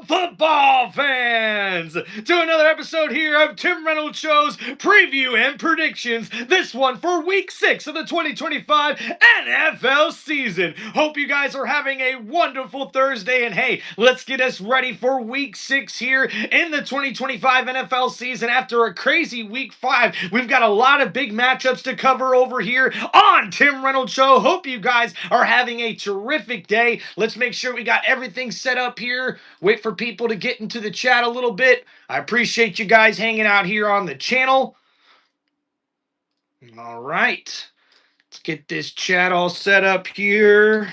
up, football fans? To another episode here of Tim Reynolds Show's preview and predictions. This one for Week 6 of the 2025 NFL season. Hope you guys are having a wonderful Thursday. And hey, let's get us ready for Week 6 here in the 2025 NFL season. After a crazy Week 5, we've got a lot of big matchups to cover over here on Tim Reynolds Show. Hope you guys are having a terrific day. Let's make sure we got everything set up here. Wait for people to get into the chat a little bit. I appreciate you guys hanging out here on the channel. All right. Let's get this chat all set up here.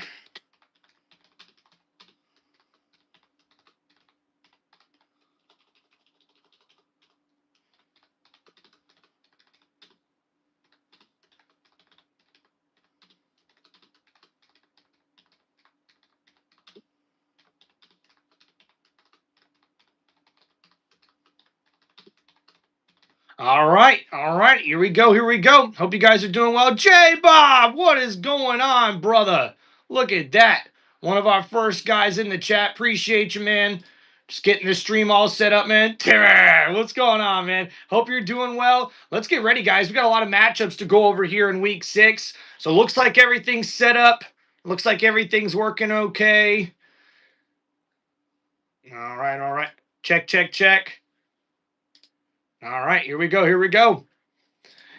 All right, here we go. Hope you guys are doing well. J-Bob, what is going on, brother? Look at that. One of our first guys in the chat. Appreciate you, man. Just getting the stream all set up, man. Timmer, what's going on, man? Hope you're doing well. Let's get ready, guys. We got a lot of matchups to go over here in Week 6. So looks like everything's set up. Looks like everything's working okay. All right. Check. All right, here we go.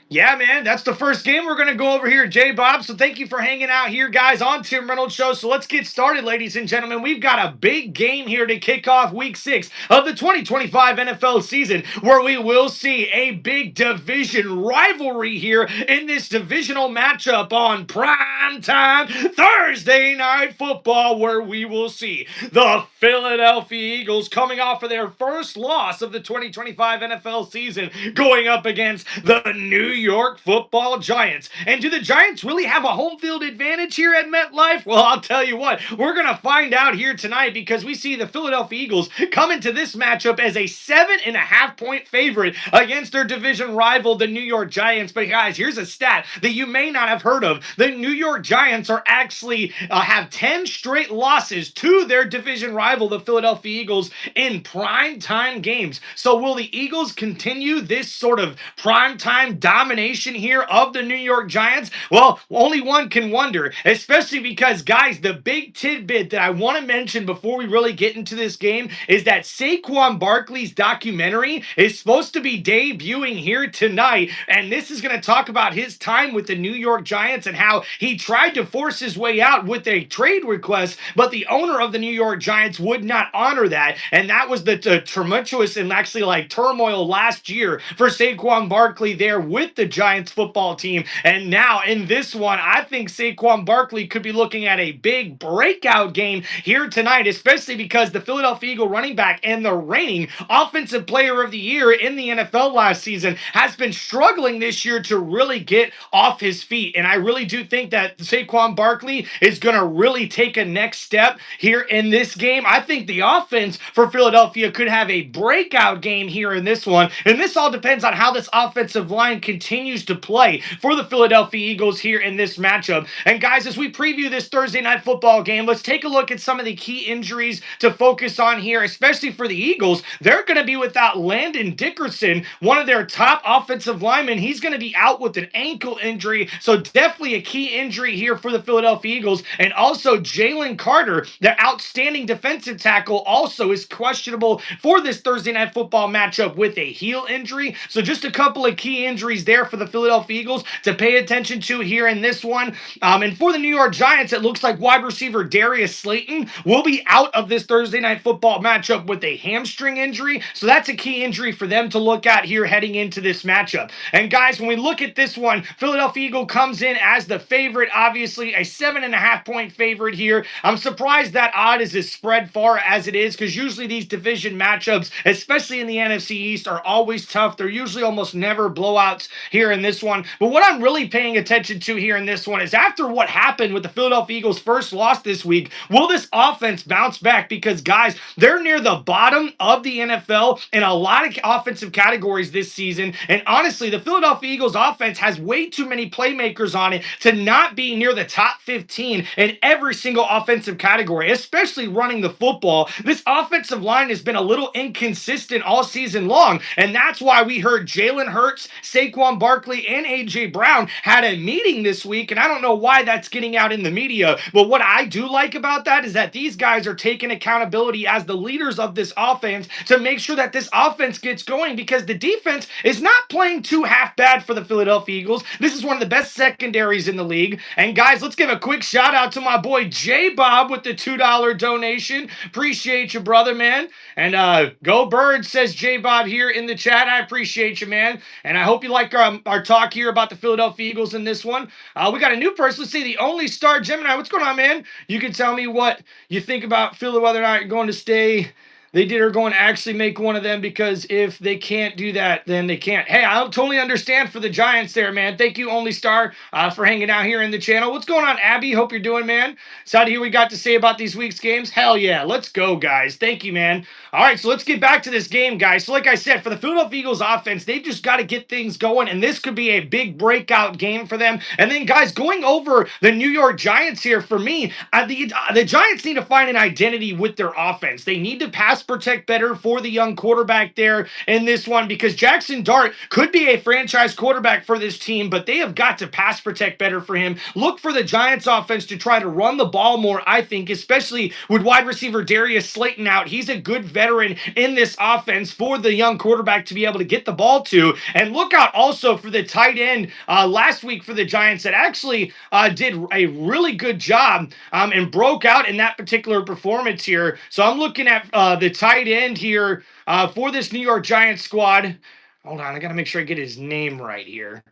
Yeah, man, that's the first game we're going to go over here, J-Bob. So thank you for hanging out here, guys, on Tim Reynolds Show. So let's get started, ladies and gentlemen. We've got a big game here to kick off Week 6 of the 2025 NFL season, where we will see a big division rivalry here in this divisional matchup on primetime Thursday Night Football, where we will see the Philadelphia Eagles coming off of their first loss of the 2025 NFL season, going up against the New York Football Giants. And do the Giants really have a home field advantage here at MetLife? Well, I'll tell you what, we're going to find out here tonight, because we see the Philadelphia Eagles come into this matchup as a 7.5-point favorite against their division rival, the New York Giants. But guys, here's a stat that you may not have heard of. The New York Giants are actually have 10 straight losses to their division rival, the Philadelphia Eagles, in primetime games. So will the Eagles continue this sort of primetime domination here of the New York Giants? Well, only one can wonder, especially because, guys, the big tidbit that I want to mention before we really get into this game is that Saquon Barkley's documentary is supposed to be debuting here tonight, and this is going to talk about his time with the New York Giants and how he tried to force his way out with a trade request, but the owner of the New York Giants would not honor that, and that was the tumultuous and actually like turmoil last year for Saquon Barkley there with the Giants football team. And now in this one, I think Saquon Barkley could be looking at a big breakout game here tonight, especially because the Philadelphia Eagle running back and the reigning offensive player of the year in the NFL last season has been struggling this year to really get off his feet. And I really do think that Saquon Barkley is going to really take a next step here in this game. I think the offense for Philadelphia could have a breakout game here in this one. And this all depends on how this offensive line continues to play for the Philadelphia Eagles here in this matchup. And guys, as we preview this Thursday Night Football game, let's take a look at some of the key injuries to focus on here, especially for the Eagles. They're going to be without Landon Dickerson, one of their top offensive linemen. He's going to be out with an ankle injury, so definitely a key injury here for the Philadelphia Eagles. And also Jalen Carter, their outstanding defensive tackle, also is questionable for this Thursday Night Football matchup with a heel injury. So just a couple of key injuries there for the Philadelphia Eagles to pay attention to here in this one. And for the New York Giants, it looks like wide receiver Darius Slayton will be out of this Thursday Night Football matchup with a hamstring injury. So that's a key injury for them to look at here heading into this matchup. And guys, when we look at this one, Philadelphia Eagle comes in as the favorite, obviously a 7.5-point favorite here. I'm surprised that odd is as spread far as it is, because usually these division matchups, especially in the NFC East, are always tough. They're usually almost never blowouts. here in this one. But what I'm really paying attention to here in this one is after what happened with the Philadelphia Eagles' first loss this week, will this offense bounce back? Because, guys, they're near the bottom of the NFL in a lot of offensive categories this season. And honestly, the Philadelphia Eagles offense has way too many playmakers on it to not be near the top 15 in every single offensive category, especially running the football. This offensive line has been a little inconsistent all season long, and that's why we heard Jalen Hurts, Saquon Barkley, and A.J. Brown had a meeting this week, and I don't know why that's getting out in the media, but what I do like about that is that these guys are taking accountability as the leaders of this offense to make sure that this offense gets going, because the defense is not playing too half bad for the Philadelphia Eagles. This is one of the best secondaries in the league. And guys, let's give a quick shout out to my boy J Bob with the $2 donation. Appreciate you, brother, man. And go Birds, says J Bob here in the chat. I appreciate you, man. And I hope you like our talk here about the Philadelphia Eagles in this one. We got a new person. Let's see, the Only Star Gemini. What's going on, man? You can tell me what you think about Philly, whether or not you're going to stay. They are going to actually make one of them, because if they can't do that, then they can't. Hey, I totally understand for the Giants there, man. Thank you, Only Star, for hanging out here in the channel. What's going on, Abby? Hope you're doing, man. So to hear we got to say about these week's games. Hell yeah. Let's go, guys. Thank you, man. All right, so let's get back to this game, guys. So like I said, for the Philadelphia Eagles offense, they've just got to get things going, and this could be a big breakout game for them. And then, guys, going over the New York Giants here, for me, the Giants need to find an identity with their offense. They need to pass protect better for the young quarterback there in this one, because Jackson Dart could be a franchise quarterback for this team, but they have got to pass protect better for him. Look for the Giants offense to try to run the ball more, I think, especially with wide receiver Darius Slayton out. He's a good veteran in this offense for the young quarterback to be able to get the ball to. And look out also for the tight end last week for the Giants that actually did a really good job and broke out in that particular performance here. So I'm looking at the tight end here for this New York Giants squad. Hold on, I got to make sure I get his name right here.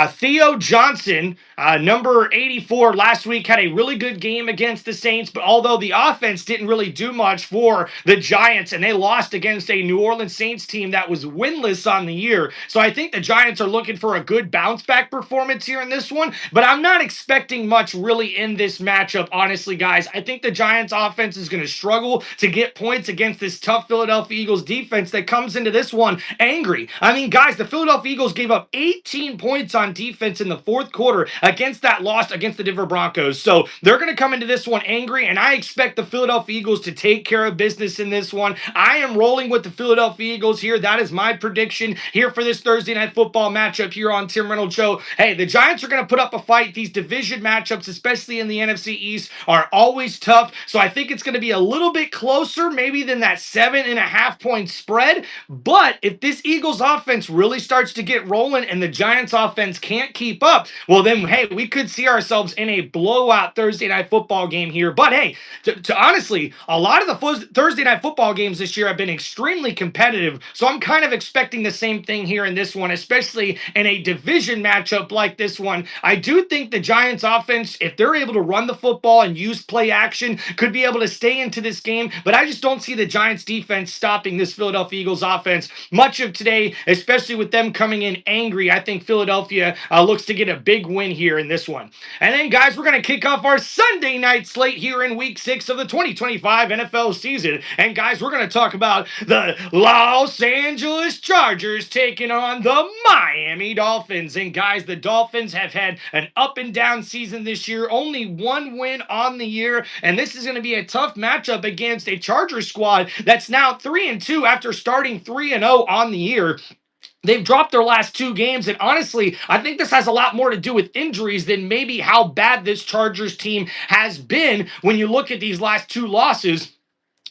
Theo Johnson, number 84, last week had a really good game against the Saints, but although the offense didn't really do much for the Giants, and they lost against a New Orleans Saints team that was winless on the year. So I think the Giants are looking for a good bounce-back performance here in this one, but I'm not expecting much really in this matchup, honestly, guys. I think the Giants offense is going to struggle to get points against this tough Philadelphia Eagles defense that comes into this one angry. I mean, guys, the Philadelphia Eagles gave up 18 points on defense in the fourth quarter against that loss against the Denver Broncos. So they're going to come into this one angry, and I expect the Philadelphia Eagles to take care of business in this one. I am rolling with the Philadelphia Eagles here. That is my prediction here for this Thursday Night Football matchup here on Tim Reynolds Show. Hey, the Giants are going to put up a fight. These division matchups, especially in the NFC East, are always tough. So I think it's going to be a little bit closer maybe than that 7.5-point spread. But if this Eagles offense really starts to get rolling and the Giants offense can't keep up, well then, hey, we could see ourselves in a blowout Thursday Night Football game here. But hey, to honestly, a lot of the Thursday Night Football games this year have been extremely competitive, so I'm kind of expecting the same thing here in this one, especially in a division matchup like this one. I do think the Giants offense, if they're able to run the football and use play action, could be able to stay into this game, but I just don't see the Giants defense stopping this Philadelphia Eagles offense much of today, especially with them coming in angry. I think Philadelphia looks to get a big win here in this one. And then, guys, we're going to kick off our Sunday night slate here in Week 6 of the 2025 NFL season. And, guys, we're going to talk about the Los Angeles Chargers taking on the Miami Dolphins. And, guys, the Dolphins have had an up-and-down season this year, only one win on the year, and this is going to be a tough matchup against a Chargers squad that's now 3-2 after starting 3-0 on the year. They've dropped their last two games, and honestly, I think this has a lot more to do with injuries than maybe how bad this Chargers team has been when you look at these last two losses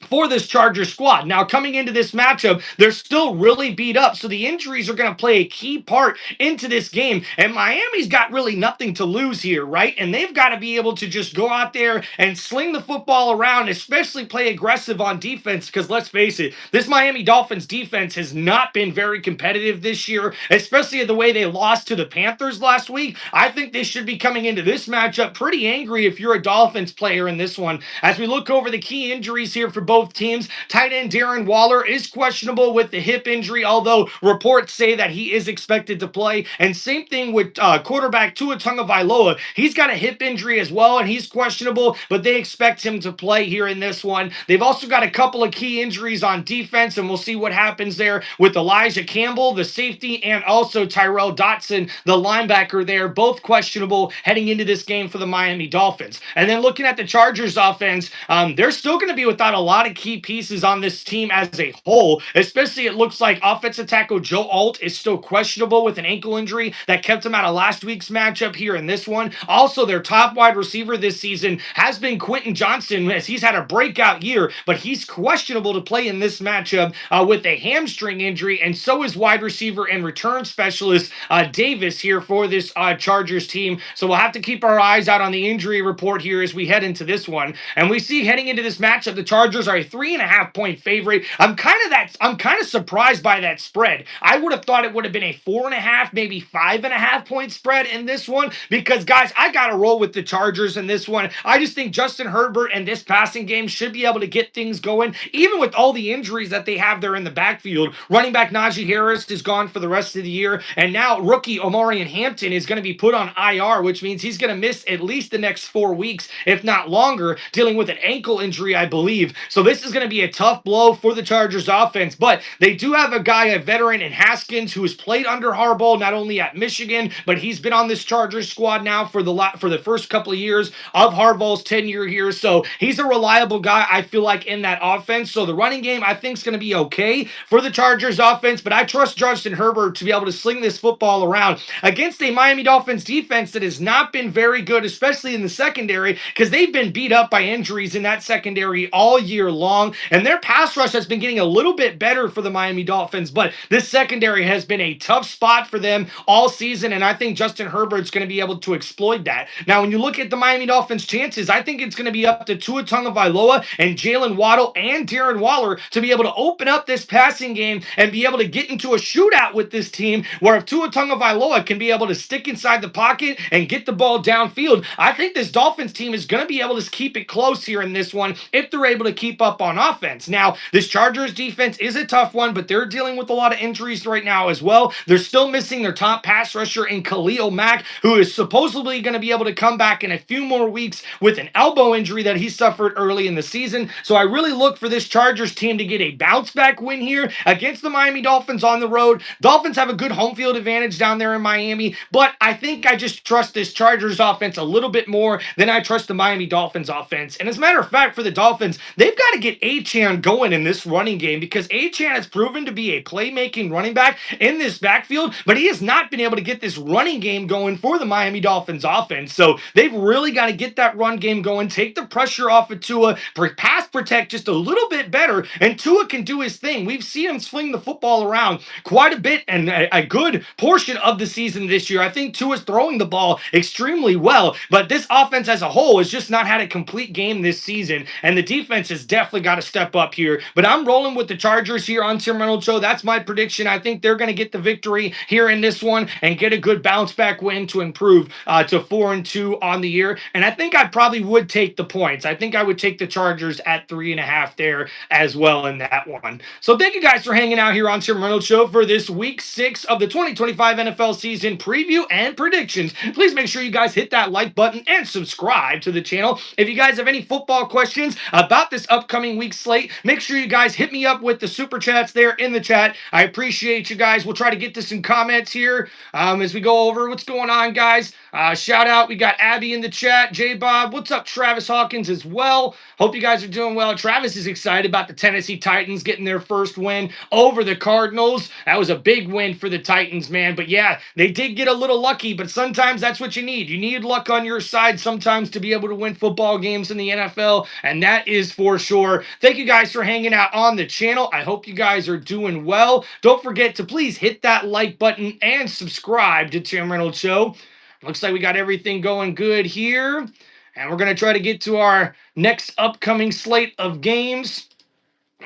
for this Chargers squad. Now, coming into this matchup, they're still really beat up, so the injuries are going to play a key part into this game, and Miami's got really nothing to lose here, right? And they've got to be able to just go out there and sling the football around, especially play aggressive on defense, because let's face it, this Miami Dolphins defense has not been very competitive this year, especially the way they lost to the Panthers last week. I think they should be coming into this matchup pretty angry if you're a Dolphins player in this one. As we look over the key injuries here for both teams. Tight end Darren Waller is questionable with the hip injury, although reports say that he is expected to play. And same thing with quarterback Tua Tagovailoa. He's got a hip injury as well, and he's questionable, but they expect him to play here in this one. They've also got a couple of key injuries on defense, and we'll see what happens there with Elijah Campbell, the safety, and also Tyrell Dotson, the linebacker there, both questionable heading into this game for the Miami Dolphins. And then looking at the Chargers offense, they're still going to be without a lot of key pieces on this team as a whole, especially it looks like offensive tackle Joe Alt is still questionable with an ankle injury that kept him out of last week's matchup here in this one. Also, their top wide receiver this season has been Quentin Johnson, as he's had a breakout year, but he's questionable to play in this matchup with a hamstring injury, and so is wide receiver and return specialist Davis here for this Chargers team. So we'll have to keep our eyes out on the injury report here as we head into this one. And we see heading into this matchup, the Chargers are a 3.5-point favorite. I'm kind of surprised by that spread. I would have thought it would have been a 4.5, maybe 5.5-point spread in this one, because guys, I gotta roll with the Chargers in this one. I just think Justin Herbert and this passing game should be able to get things going, even with all the injuries that they have there in the backfield. Running back Najee Harris is gone for the rest of the year, and now rookie Omarion Hampton is going to be put on IR, which means he's going to miss at least the next 4 weeks, if not longer, dealing with an ankle injury, I believe. So this is going to be a tough blow for the Chargers offense, but they do have a guy, a veteran in Haskins, who has played under Harbaugh, not only at Michigan, but he's been on this Chargers squad now for the first couple of years of Harbaugh's tenure here. So he's a reliable guy, I feel like, in that offense. So the running game, I think, is going to be okay for the Chargers offense, but I trust Justin Herbert to be able to sling this football around against a Miami Dolphins defense that has not been very good, especially in the secondary, because they've been beat up by injuries in that secondary all year long, and their pass rush has been getting a little bit better for the Miami Dolphins, but this secondary has been a tough spot for them all season, and I think Justin Herbert's going to be able to exploit that. Now, when you look at the Miami Dolphins' chances, I think it's going to be up to Tua Tagovailoa and Jalen Waddle and Darren Waller to be able to open up this passing game and be able to get into a shootout with this team, where if Tua Tagovailoa can be able to stick inside the pocket and get the ball downfield, I think this Dolphins team is going to be able to keep it close here in this one if they're able to keep up on offense. Now, this Chargers defense is a tough one, but they're dealing with a lot of injuries right now as well. They're still missing their top pass rusher in Khalil Mack, who is supposedly going to be able to come back in a few more weeks with an elbow injury that he suffered early in the season. So I really look for this Chargers team to get a bounce back win here against the Miami Dolphins on the road. Dolphins have a good home field advantage down there in Miami, but I think I just trust this Chargers offense a little bit more than I trust the Miami Dolphins offense. And as a matter of fact, for the Dolphins, they've got to get Achane going in this running game, because Achane has proven to be a playmaking running back in this backfield, but he has not been able to get this running game going for the Miami Dolphins offense. So they've really got to get that run game going, take the pressure off of Tua, pass protect just a little bit better, and Tua can do his thing. We've seen him fling the football around quite a bit and a good portion of the season this year. I think Tua's throwing the ball extremely well, but this offense as a whole has just not had a complete game this season, and the defense has definitely got to step up here. But I'm rolling with the Chargers here on Tim Reynolds Show. That's my prediction. I think they're going to get the victory here in this one and get a good bounce back win to improve to 4-2 on the year. And I think I probably would take the points. I think I would take the Chargers at 3.5 there as well in that one. So thank you guys for hanging out here on Tim Reynolds Show for this week 6 of the 2025 NFL season preview and predictions. Please make sure you guys hit that like button and subscribe to the channel. If you guys have any football questions about this upcoming week slate, make sure you guys hit me up with the super chats there in the chat. I appreciate you guys. We'll try to get to some comments here as we go over what's going on, guys. Shout out, we got Abby in the chat, J Bob. What's up, Travis Hawkins as well? Hope you guys are doing well. Travis is excited about the Tennessee Titans getting their first win over the Cardinals. That was a big win for the Titans, man. But yeah, they did get a little lucky, but sometimes that's what you need. You need luck on your side sometimes to be able to win football games in the NFL, and that is for sure. Thank you guys for hanging out on the channel. I hope you guys are doing well. Don't forget to please hit that like button and subscribe to Tim Reynolds Show. Looks like we got everything going good here, and we're going to try to get to our next upcoming slate of games.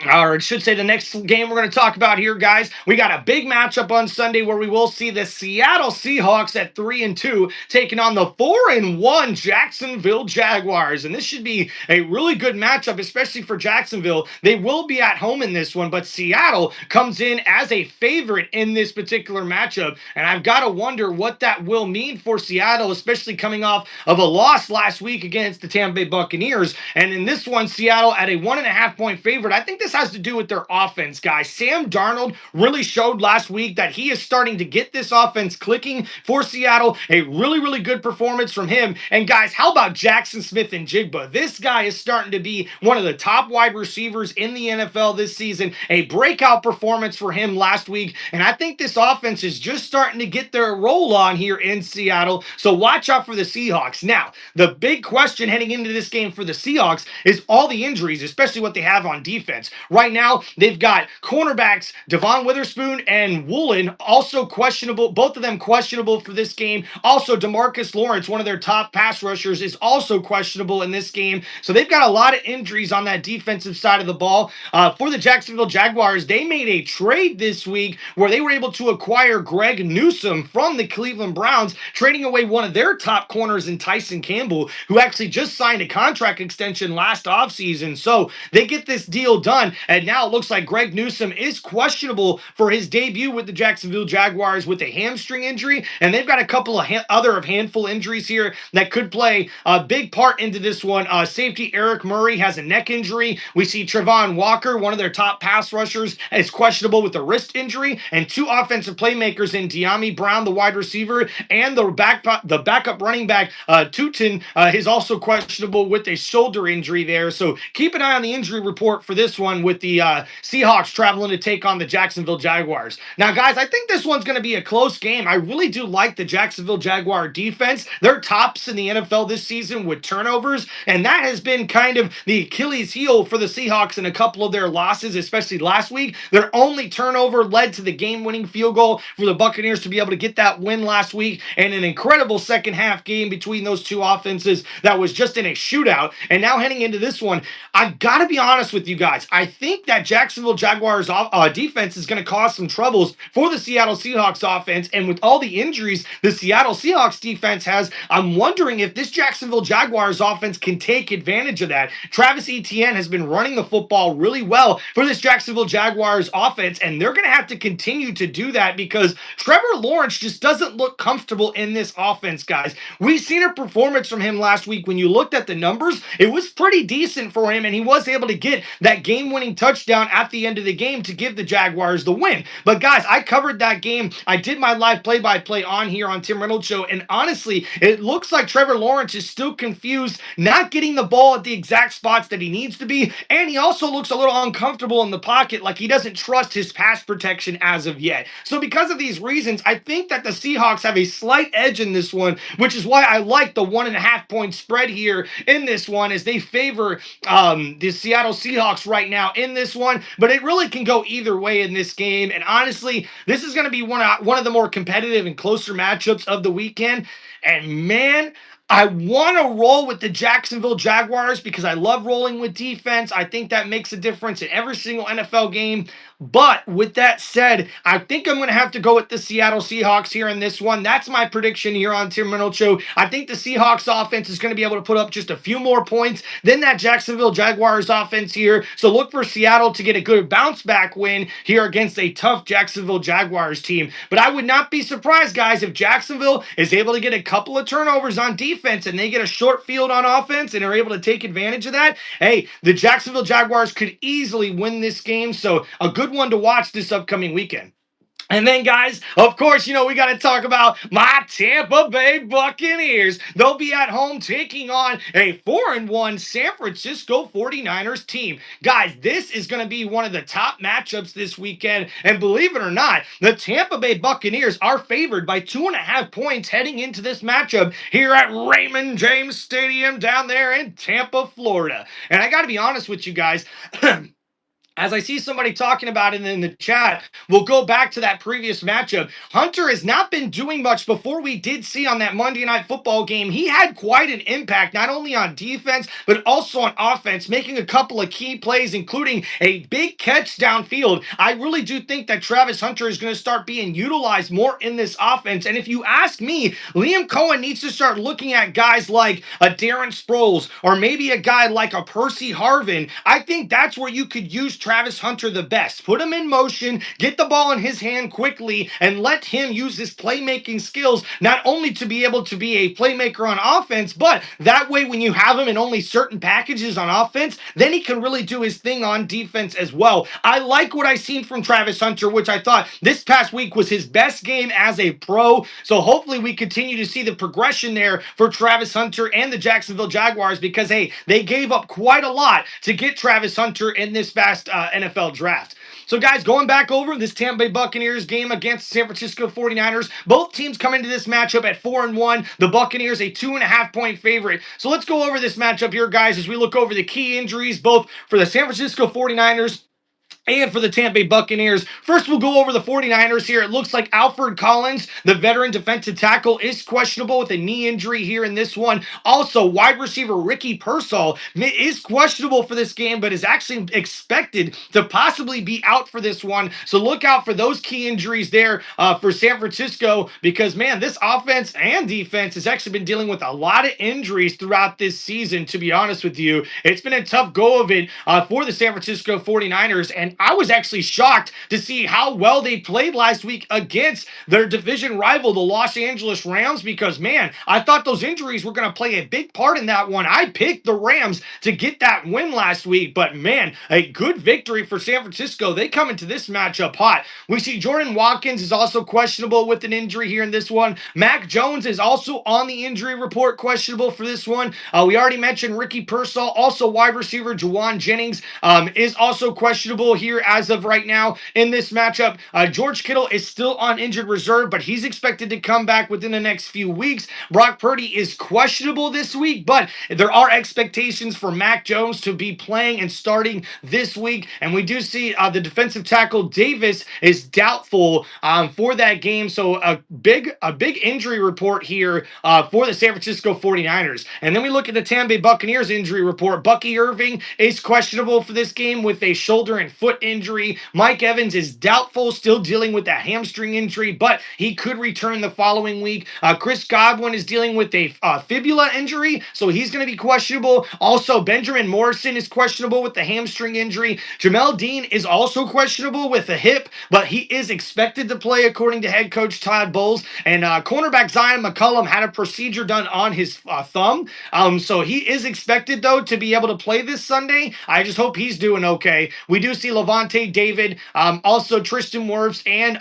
Or it should say the next game we're going to talk about here, guys. We got a big matchup on Sunday where we will see the Seattle Seahawks at 3-2 taking on the 4-1 Jacksonville Jaguars. And this should be a really good matchup, especially for Jacksonville. They will be at home in this one, but Seattle comes in as a favorite in this particular matchup. And I've got to wonder what that will mean for Seattle, especially coming off of a loss last week against the Tampa Bay Buccaneers. And in this one, Seattle at a 1.5-point favorite. I think this has to do with their offense, guys. Sam Darnold really showed last week that he is starting to get this offense clicking for Seattle. A really, really good performance from him. And guys, how about Jackson Smith and Jigba? This guy is starting to be one of the top wide receivers in the NFL this season. A breakout performance for him last week. And I think this offense is just starting to get their roll on here in Seattle. So watch out for the Seahawks. Now, the big question heading into this game for the Seahawks is all the injuries, especially what they have on defense. Right now, they've got cornerbacks Devon Witherspoon and Woolen also questionable, both of them questionable for this game. Also, DeMarcus Lawrence, one of their top pass rushers, is also questionable in this game. So they've got a lot of injuries on that defensive side of the ball. For the Jacksonville Jaguars, they made a trade this week where they were able to acquire Greg Newsome from the Cleveland Browns, trading away one of their top corners in Tyson Campbell, who actually just signed a contract extension last offseason. So they get this deal done, and now it looks like Greg Newsome is questionable for his debut with the Jacksonville Jaguars with a hamstring injury, and they've got a couple of handful injuries here that could play a big part into this one. Safety Eric Murray has a neck injury. We see Trevon Walker, one of their top pass rushers, is questionable with a wrist injury, and two offensive playmakers in De'Ami Brown, the wide receiver, and the backup running back, Tutin, is also questionable with a shoulder injury there. So keep an eye on the injury report for this one with the Seahawks traveling to take on the Jacksonville Jaguars. Now, guys, I think this one's going to be a close game. I really do like the Jacksonville Jaguar defense. They're tops in the NFL this season with turnovers, and that has been kind of the Achilles heel for the Seahawks in a couple of their losses, especially last week. Their only turnover led to the game-winning field goal for the Buccaneers to be able to get that win last week, and an incredible second half game between those two offenses that was just in a shootout. And now heading into this one, I got to be honest with you guys. I think that Jacksonville Jaguars defense is going to cause some troubles for the Seattle Seahawks offense. And with all the injuries the Seattle Seahawks defense has, I'm wondering if this Jacksonville Jaguars offense can take advantage of that. Travis Etienne has been running the football really well for this Jacksonville Jaguars offense, and they're going to have to continue to do that because Trevor Lawrence just doesn't look comfortable in this offense, guys. We've seen a performance from him last week. When you looked at the numbers, it was pretty decent for him, and he was able to get that game-winning touchdown at the end of the game to give the Jaguars the win. But guys, I covered that game. I did my live play-by-play on here on Tim Reynolds Show, and honestly, it looks like Trevor Lawrence is still confused, not getting the ball at the exact spots that he needs to be, and he also looks a little uncomfortable in the pocket, like he doesn't trust his pass protection as of yet. So because of these reasons, I think that the Seahawks have a slight edge in this one, which is why I like the 1.5-point spread here in this one, as they favor the Seattle Seahawks right now in this one. But it really can go either way in this game, and honestly, this is going to be one of the more competitive and closer matchups of the weekend. And man, I want to roll with the Jacksonville Jaguars because I love rolling with defense. I think that makes a difference in every single NFL game. But with that said, I think I'm going to have to go with the Seattle Seahawks here in this one. That's my prediction here on Tim Reynolds Show. I think the Seahawks offense is going to be able to put up just a few more points than that Jacksonville Jaguars offense here. So look for Seattle to get a good bounce back win here against a tough Jacksonville Jaguars team. But I would not be surprised, guys, if Jacksonville is able to get a couple of turnovers on defense and they get a short field on offense and are able to take advantage of that. Hey, the Jacksonville Jaguars could easily win this game. So a good one to watch this upcoming weekend. And then, guys, of course, we got to talk about my Tampa Bay Buccaneers. They'll be at home taking on a 4-1 San Francisco 49ers team. Guys, this is going to be one of the top matchups this weekend. And believe it or not, the Tampa Bay Buccaneers are favored by 2.5 points heading into this matchup here at Raymond James Stadium down there in Tampa, Florida. And I got to be honest with you guys. as I see somebody talking about it in the chat, we'll go back to that previous matchup. Hunter has not been doing much before we did see on that Monday Night Football game. He had quite an impact, not only on defense, but also on offense, making a couple of key plays, including a big catch downfield. I really do think that Travis Hunter is going to start being utilized more in this offense. And if you ask me, Liam Cohen needs to start looking at guys like a Darren Sproles or maybe a guy like a Percy Harvin. I think that's where you could use Travis Hunter the best. Put him in motion, get the ball in his hand quickly, and let him use his playmaking skills, not only to be able to be a playmaker on offense, but that way when you have him in only certain packages on offense, then he can really do his thing on defense as well. I like what I've seen from Travis Hunter, which I thought this past week was his best game as a pro. So hopefully we continue to see the progression there for Travis Hunter and the Jacksonville Jaguars, because, hey, they gave up quite a lot to get Travis Hunter in this vast NFL draft. So, guys, going back over this Tampa Bay Buccaneers game against San Francisco 49ers, both teams come into this matchup at 4-1. The Buccaneers a 2.5-point favorite. So let's go over this matchup here, guys, as we look over the key injuries, both for the San Francisco 49ers and for the Tampa Bay Buccaneers. First, we'll go over the 49ers here. It looks like Alfred Collins, the veteran defensive tackle, is questionable with a knee injury here in this one. Also, wide receiver Ricky Pearsall is questionable for this game, but is actually expected to possibly be out for this one. So look out for those key injuries there for San Francisco, because, man, this offense and defense has actually been dealing with a lot of injuries throughout this season, to be honest with you. It's been a tough go of it for the San Francisco 49ers, and I was actually shocked to see how well they played last week against their division rival, the Los Angeles Rams, because, man, I thought those injuries were going to play a big part in that one. I picked the Rams to get that win last week, but, man, a good victory for San Francisco. They come into this matchup hot. We see Jordan Watkins is also questionable with an injury here in this one. Mac Jones is also on the injury report, questionable for this one. We already mentioned Ricky Pearsall. Also, wide receiver Juwan Jennings is also questionable here as of right now in this matchup. George Kittle is still on injured reserve, but he's expected to come back within the next few weeks. Brock Purdy is questionable this week, but there are expectations for Mac Jones to be playing and starting this week. And we do see the defensive tackle Davis is doubtful for that game. So a big injury report here for the San Francisco 49ers. And then we look at the Tampa Bay Buccaneers injury report. Bucky Irving is questionable for this game with a shoulder and foot injury. Mike Evans is doubtful, still dealing with a hamstring injury, but he could return the following week. Chris Godwin is dealing with a fibula injury, so he's going to be questionable. Also, Benjamin Morrison is questionable with the hamstring injury. Jamel Dean is also questionable with a hip, but he is expected to play according to head coach Todd Bowles. And cornerback Zion McCollum had a procedure done on his thumb, so he is expected, though, to be able to play this Sunday. I just hope he's doing okay. We do see Levante David, also Tristan Wirfs, and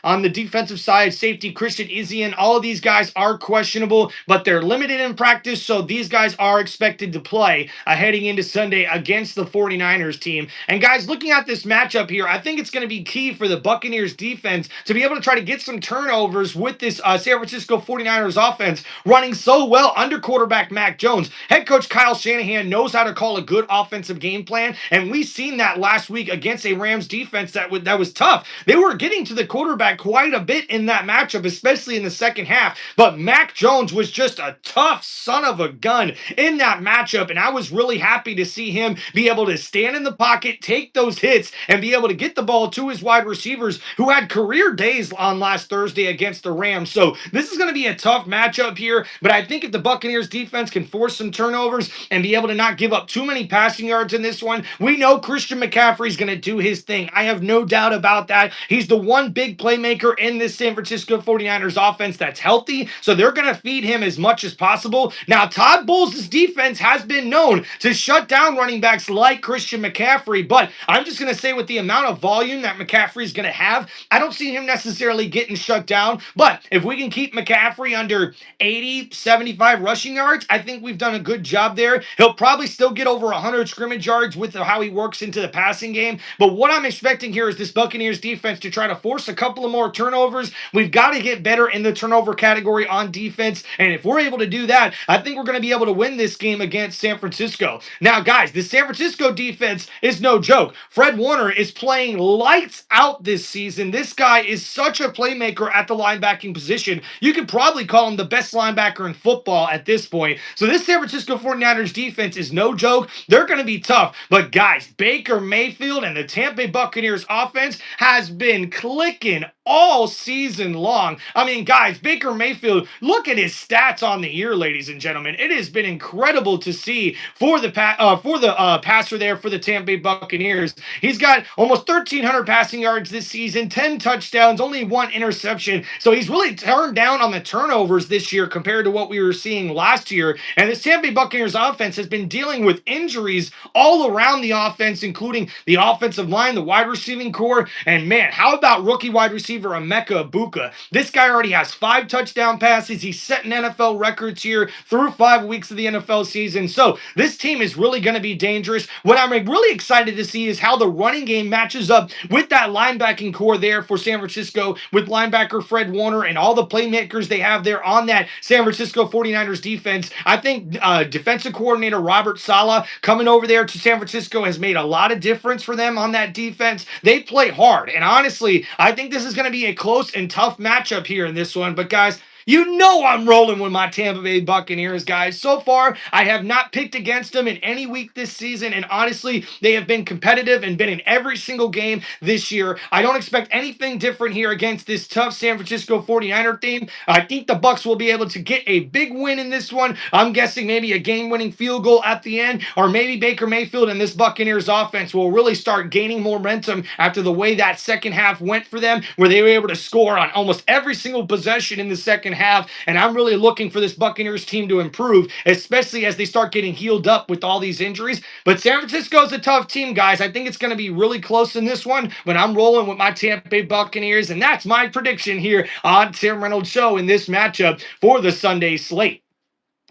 on the defensive side, safety Christian Izien. All of these guys are questionable, but they're limited in practice, so these guys are expected to play heading into Sunday against the 49ers team. And guys, looking at this matchup here, I think it's going to be key for the Buccaneers defense to be able to try to get some turnovers with this San Francisco 49ers offense running so well under quarterback Mac Jones. Head coach Kyle Shanahan knows how to call a good offensive game plan, and we've seen that last week against a Rams defense that was tough. They were getting to the quarterback quite a bit in that matchup, especially in the second half, but Mac Jones was just a tough son of a gun in that matchup, and I was really happy to see him be able to stand in the pocket, take those hits, and be able to get the ball to his wide receivers who had career days on last Thursday against the Rams. So this is going to be a tough matchup here, but I think if the Buccaneers defense can force some turnovers and be able to not give up too many passing yards in this one, we know Christian McCaffrey's going to do his thing. I have no doubt about that. He's the one big playmaker in this San Francisco 49ers offense that's healthy, so they're going to feed him as much as possible. Now, Todd Bowles' defense has been known to shut down running backs like Christian McCaffrey, but I'm just going to say with the amount of volume that McCaffrey's going to have, I don't see him necessarily getting shut down, but if we can keep McCaffrey under 80, 75 rushing yards, I think we've done a good job there. He'll probably still get over 100 scrimmage yards with how he works into the passing game, game. But what I'm expecting here is this Buccaneers defense to try to force a couple of more turnovers. We've got to get better in the turnover category on defense. And if we're able to do that, I think we're going to be able to win this game against San Francisco. Now, guys, the San Francisco defense is no joke. Fred Warner is playing lights out this season. This guy is such a playmaker at the linebacking position. You could probably call him the best linebacker in football at this point. So this San Francisco 49ers defense is no joke. They're going to be tough. But guys, Baker Mayfield and the Tampa Bay Buccaneers offense has been clicking all season long. I mean, guys, Baker Mayfield, look at his stats on the year, ladies and gentlemen. It has been incredible to see for the passer there for the Tampa Bay Buccaneers. He's got almost 1,300 passing yards this season, 10 touchdowns, only 1 interception. So he's really turned down on the turnovers this year compared to what we were seeing last year. And this Tampa Bay Buccaneers offense has been dealing with injuries all around the offense, including the offensive line, the wide receiving core. And man, how about rookie wide receiver Emeka Egbuka? This guy already has 5 touchdown passes. He's setting NFL records here through 5 weeks of the NFL season. So this team is really going to be dangerous. What I'm really excited to see is how the running game matches up with that linebacking core there for San Francisco, with linebacker Fred Warner and all the playmakers they have there on that San Francisco 49ers defense. I think defensive coordinator Robert Saleh coming over there to San Francisco has made a lot of difference for them on that defense. They play hard, and honestly, I think this is going to be a close and tough matchup here in this one. But guys, you know I'm rolling with my Tampa Bay Buccaneers, guys. So far, I have not picked against them in any week this season, and honestly, they have been competitive and been in every single game this year. I don't expect anything different here against this tough San Francisco 49er team. I think the Bucs will be able to get a big win in this one. I'm guessing maybe a game-winning field goal at the end, or maybe Baker Mayfield and this Buccaneers offense will really start gaining momentum after the way that second half went for them, where they were able to score on almost every single possession in the second half. And I'm really looking for this Buccaneers team to improve, especially as they start getting healed up with all these injuries. But San Francisco is a tough team, guys. I think it's going to be really close in this one, but I'm rolling with my Tampa Bay Buccaneers, and that's my prediction here on Tim Reynolds Show in this matchup for the Sunday slate.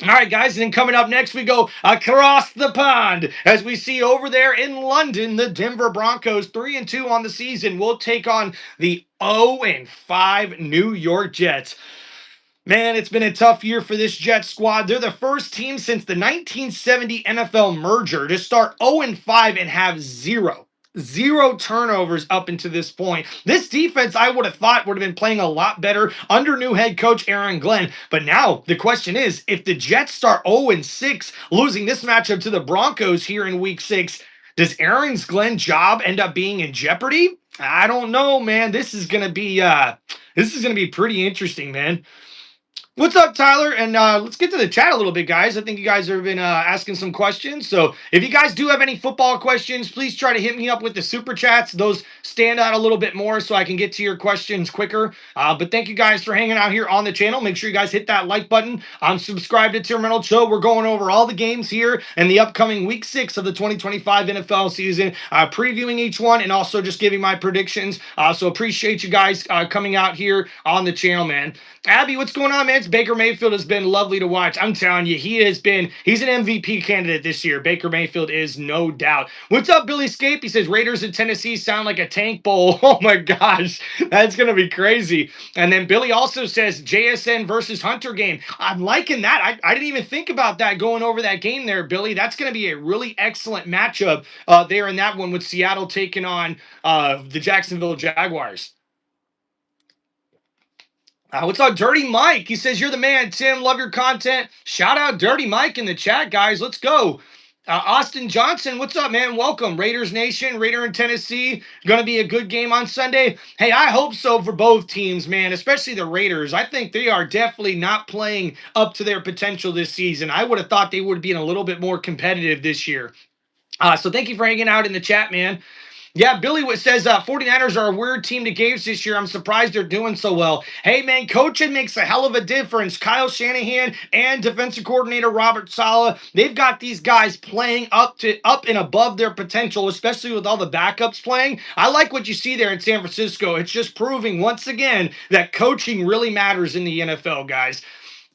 All right, guys, and then coming up next, we go across the pond as we see over there in London, the Denver Broncos, 3-2 on the season, will take on the 0-5 New York Jets. Man, it's been a tough year for this Jets squad. They're the first team since the 1970 NFL merger to start 0-5 and have zero turnovers up until this point. This defense, I would have thought, would have been playing a lot better under new head coach Aaron Glenn. But now the question is, if the Jets start 0-6, losing this matchup to the Broncos here in week 6, does Aaron Glenn's job end up being in jeopardy? I don't know, man. This is gonna be pretty interesting, man. What's up, Tyler? And let's get to the chat a little bit, guys. I think you guys have been asking some questions. So if you guys do have any football questions, please try to hit me up with the super chats. Those stand out a little bit more so I can get to your questions quicker. But thank you guys for hanging out here on the channel. Make sure you guys hit that like button. Subscribe to Tim Reynolds Show. We're going over all the games here in the upcoming week 6 of the 2025 NFL season, previewing each one and also just giving my predictions. So appreciate you guys coming out here on the channel, man. Abby, what's going on, man? Baker Mayfield has been lovely to watch. I'm telling you, he's an MVP candidate this year. Baker Mayfield is no doubt. What's up, Billy Scape? He says, Raiders in Tennessee sound like a tank bowl. Oh my gosh, that's going to be crazy. And then Billy also says, JSN versus Hunter game. I'm liking that. I didn't even think about that going over that game there, Billy. That's going to be a really excellent matchup there in that one with Seattle taking on the Jacksonville Jaguars. What's up, Dirty Mike? He says, you're the man, Tim. Love your content. Shout out Dirty Mike in the chat, guys. Let's go. Austin Johnson, what's up, man? Welcome. Raiders Nation, Raider in Tennessee. Going to be a good game on Sunday. Hey, I hope so for both teams, man, especially the Raiders. I think they are definitely not playing up to their potential this season. I would have thought they would be a little bit more competitive this year. So thank you for hanging out in the chat, man. Yeah, Billy says 49ers are a weird team to gauge this year. I'm surprised they're doing so well. Hey, man, coaching makes a hell of a difference. Kyle Shanahan and defensive coordinator Robert Saleh, they've got these guys playing up and above their potential, especially with all the backups playing. I like what you see there in San Francisco. It's just proving once again that coaching really matters in the NFL, guys.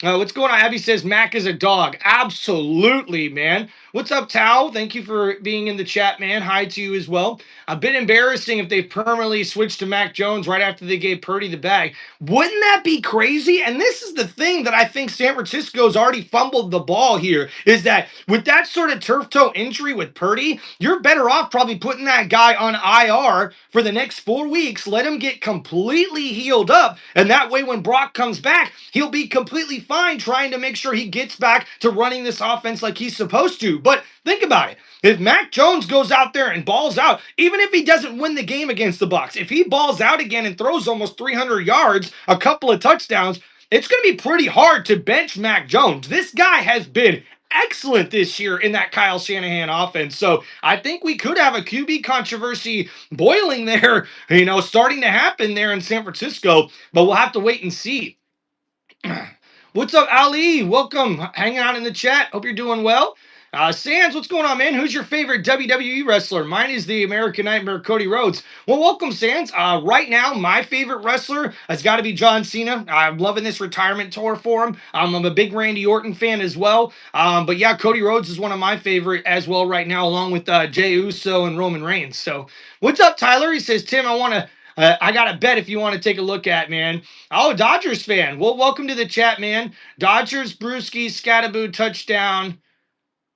What's going on? Abby says Mac is a dog. Absolutely, man. What's up, Tao? Thank you for being in the chat, man. Hi to you as well. A bit embarrassing if they permanently switched to Mac Jones right after they gave Purdy the bag. Wouldn't that be crazy? And this is the thing that I think San Francisco's already fumbled the ball here, is that with that sort of turf toe injury with Purdy, you're better off probably putting that guy on IR for the next 4 weeks. Let him get completely healed up. And that way, when Brock comes back, he'll be completely fine trying to make sure he gets back to running this offense like he's supposed to. But think about it. If Mac Jones goes out there and balls out, even if he doesn't win the game against the Bucs, if he balls out again and throws almost 300 yards, a couple of touchdowns, it's going to be pretty hard to bench Mac Jones. This guy has been excellent this year in that Kyle Shanahan offense. So I think we could have a QB controversy boiling there, starting to happen there in San Francisco, but we'll have to wait and see. What's up, Ali? Welcome. Hanging out in the chat. Hope you're doing well. Sands, what's going on, man? Who's your favorite WWE wrestler? Mine is the American Nightmare, Cody Rhodes. Well, welcome, Sands. Right now, my favorite wrestler has got to be John Cena. I'm loving this retirement tour for him. I'm a big Randy Orton fan as well. But yeah, Cody Rhodes is one of my favorite as well right now, along with Jey Uso and Roman Reigns. So what's up, Tyler? He says, Tim, I got a bet if you want to take a look at, man. Oh, Dodgers fan. Well, welcome to the chat, man. Dodgers, Brewski, Scattaboo, touchdown.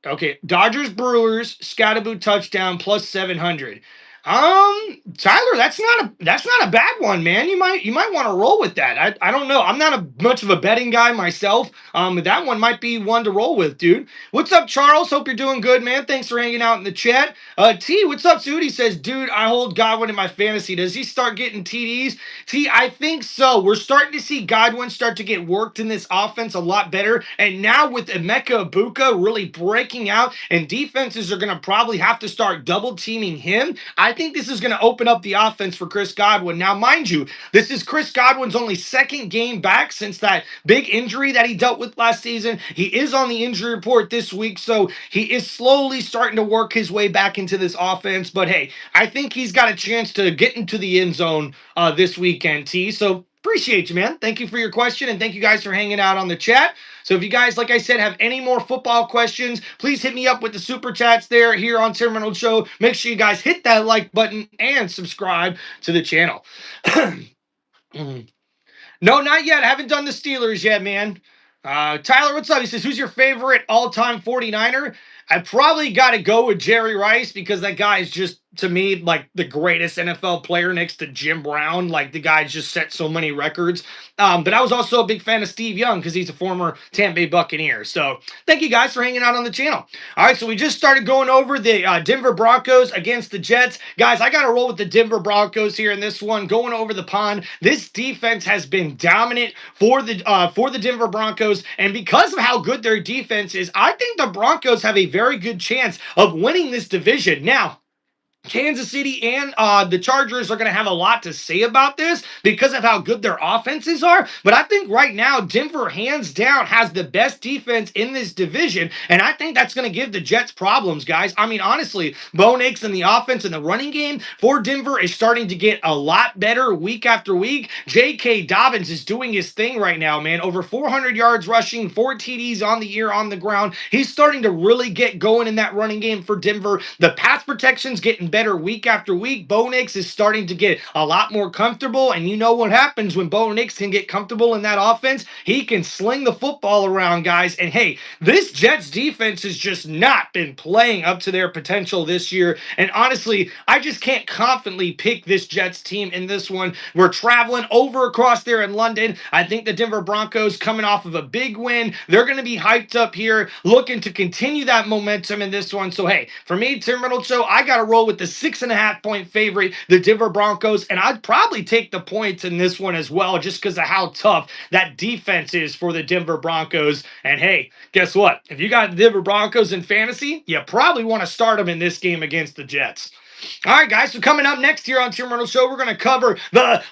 Okay, Dodgers, Brewers, Scattaboo, touchdown, plus 700. Tyler, that's not a bad one, man. You might want to roll with that. I don't know. I'm not much of a betting guy myself. But that one might be one to roll with, dude. What's up, Charles? Hope you're doing good, man. Thanks for hanging out in the chat. T, what's up, dude? He says, dude, I hold Godwin in my fantasy. Does he start getting TDs? T, I think so. We're starting to see Godwin start to get worked in this offense a lot better. And now with Emeka Ibuka really breaking out, and defenses are going to probably have to start double teaming him, I think this is going to open up the offense for Chris Godwin. Now, mind you, this is Chris Godwin's only second game back since that big injury that he dealt with last season. He is on the injury report this week, so he is slowly starting to work his way back into this offense. But hey, I think he's got a chance to get into the end zone this weekend, T. So appreciate you, man. Thank you for your question, and thank you guys for hanging out on the chat. So if you guys, like I said, have any more football questions, please hit me up with the super chats there here on Tim Reynolds Show. Make sure you guys hit that like button and subscribe to the channel. No, not yet. I haven't done the Steelers yet, man. Tyler, what's up? He says, who's your favorite all-time 49er? I probably got to go with Jerry Rice because that guy is just, to me, like the greatest NFL player next to Jim Brown. Like the guy just set so many records. But I was also a big fan of Steve Young because he's a former Tampa Bay Buccaneer. So thank you guys for hanging out on the channel. All right, so we just started going over the Denver Broncos against the Jets. Guys, I got to roll with the Denver Broncos here in this one, going over the pond. This defense has been dominant for the Denver Broncos, and because of how good their defense is, I think the Broncos have a very good chance of winning this division. Now, Kansas City and the Chargers are going to have a lot to say about this because of how good their offenses are. But I think right now, Denver, hands down, has the best defense in this division. And I think that's going to give the Jets problems, guys. I mean, honestly, Bo Nix and the offense and the running game for Denver is starting to get a lot better week after week. J.K. Dobbins is doing his thing right now, man. Over 400 yards rushing, 4 TDs on the year on the ground. He's starting to really get going in that running game for Denver. The pass protection's getting better week after week. Bo Nix is starting to get a lot more comfortable, and you know what happens when Bo Nix can get comfortable in that offense? He can sling the football around, guys. And hey, this Jets defense has just not been playing up to their potential this year. And honestly, I just can't confidently pick this Jets team in this one. We're traveling over across there in London. I think the Denver Broncos, coming off of a big win, they're going to be hyped up here, looking to continue that momentum in this one. So hey, for me, Tim Reynolds Show, I got to roll with the 6.5 point favorite, the Denver Broncos, and I'd probably take the points in this one as well, just because of how tough that defense is for the Denver Broncos. And hey, guess what? If you got the Denver Broncos in fantasy, you probably want to start them in this game against the Jets. All right, guys. So coming up next here on Tim Reynolds Show, we're going to cover the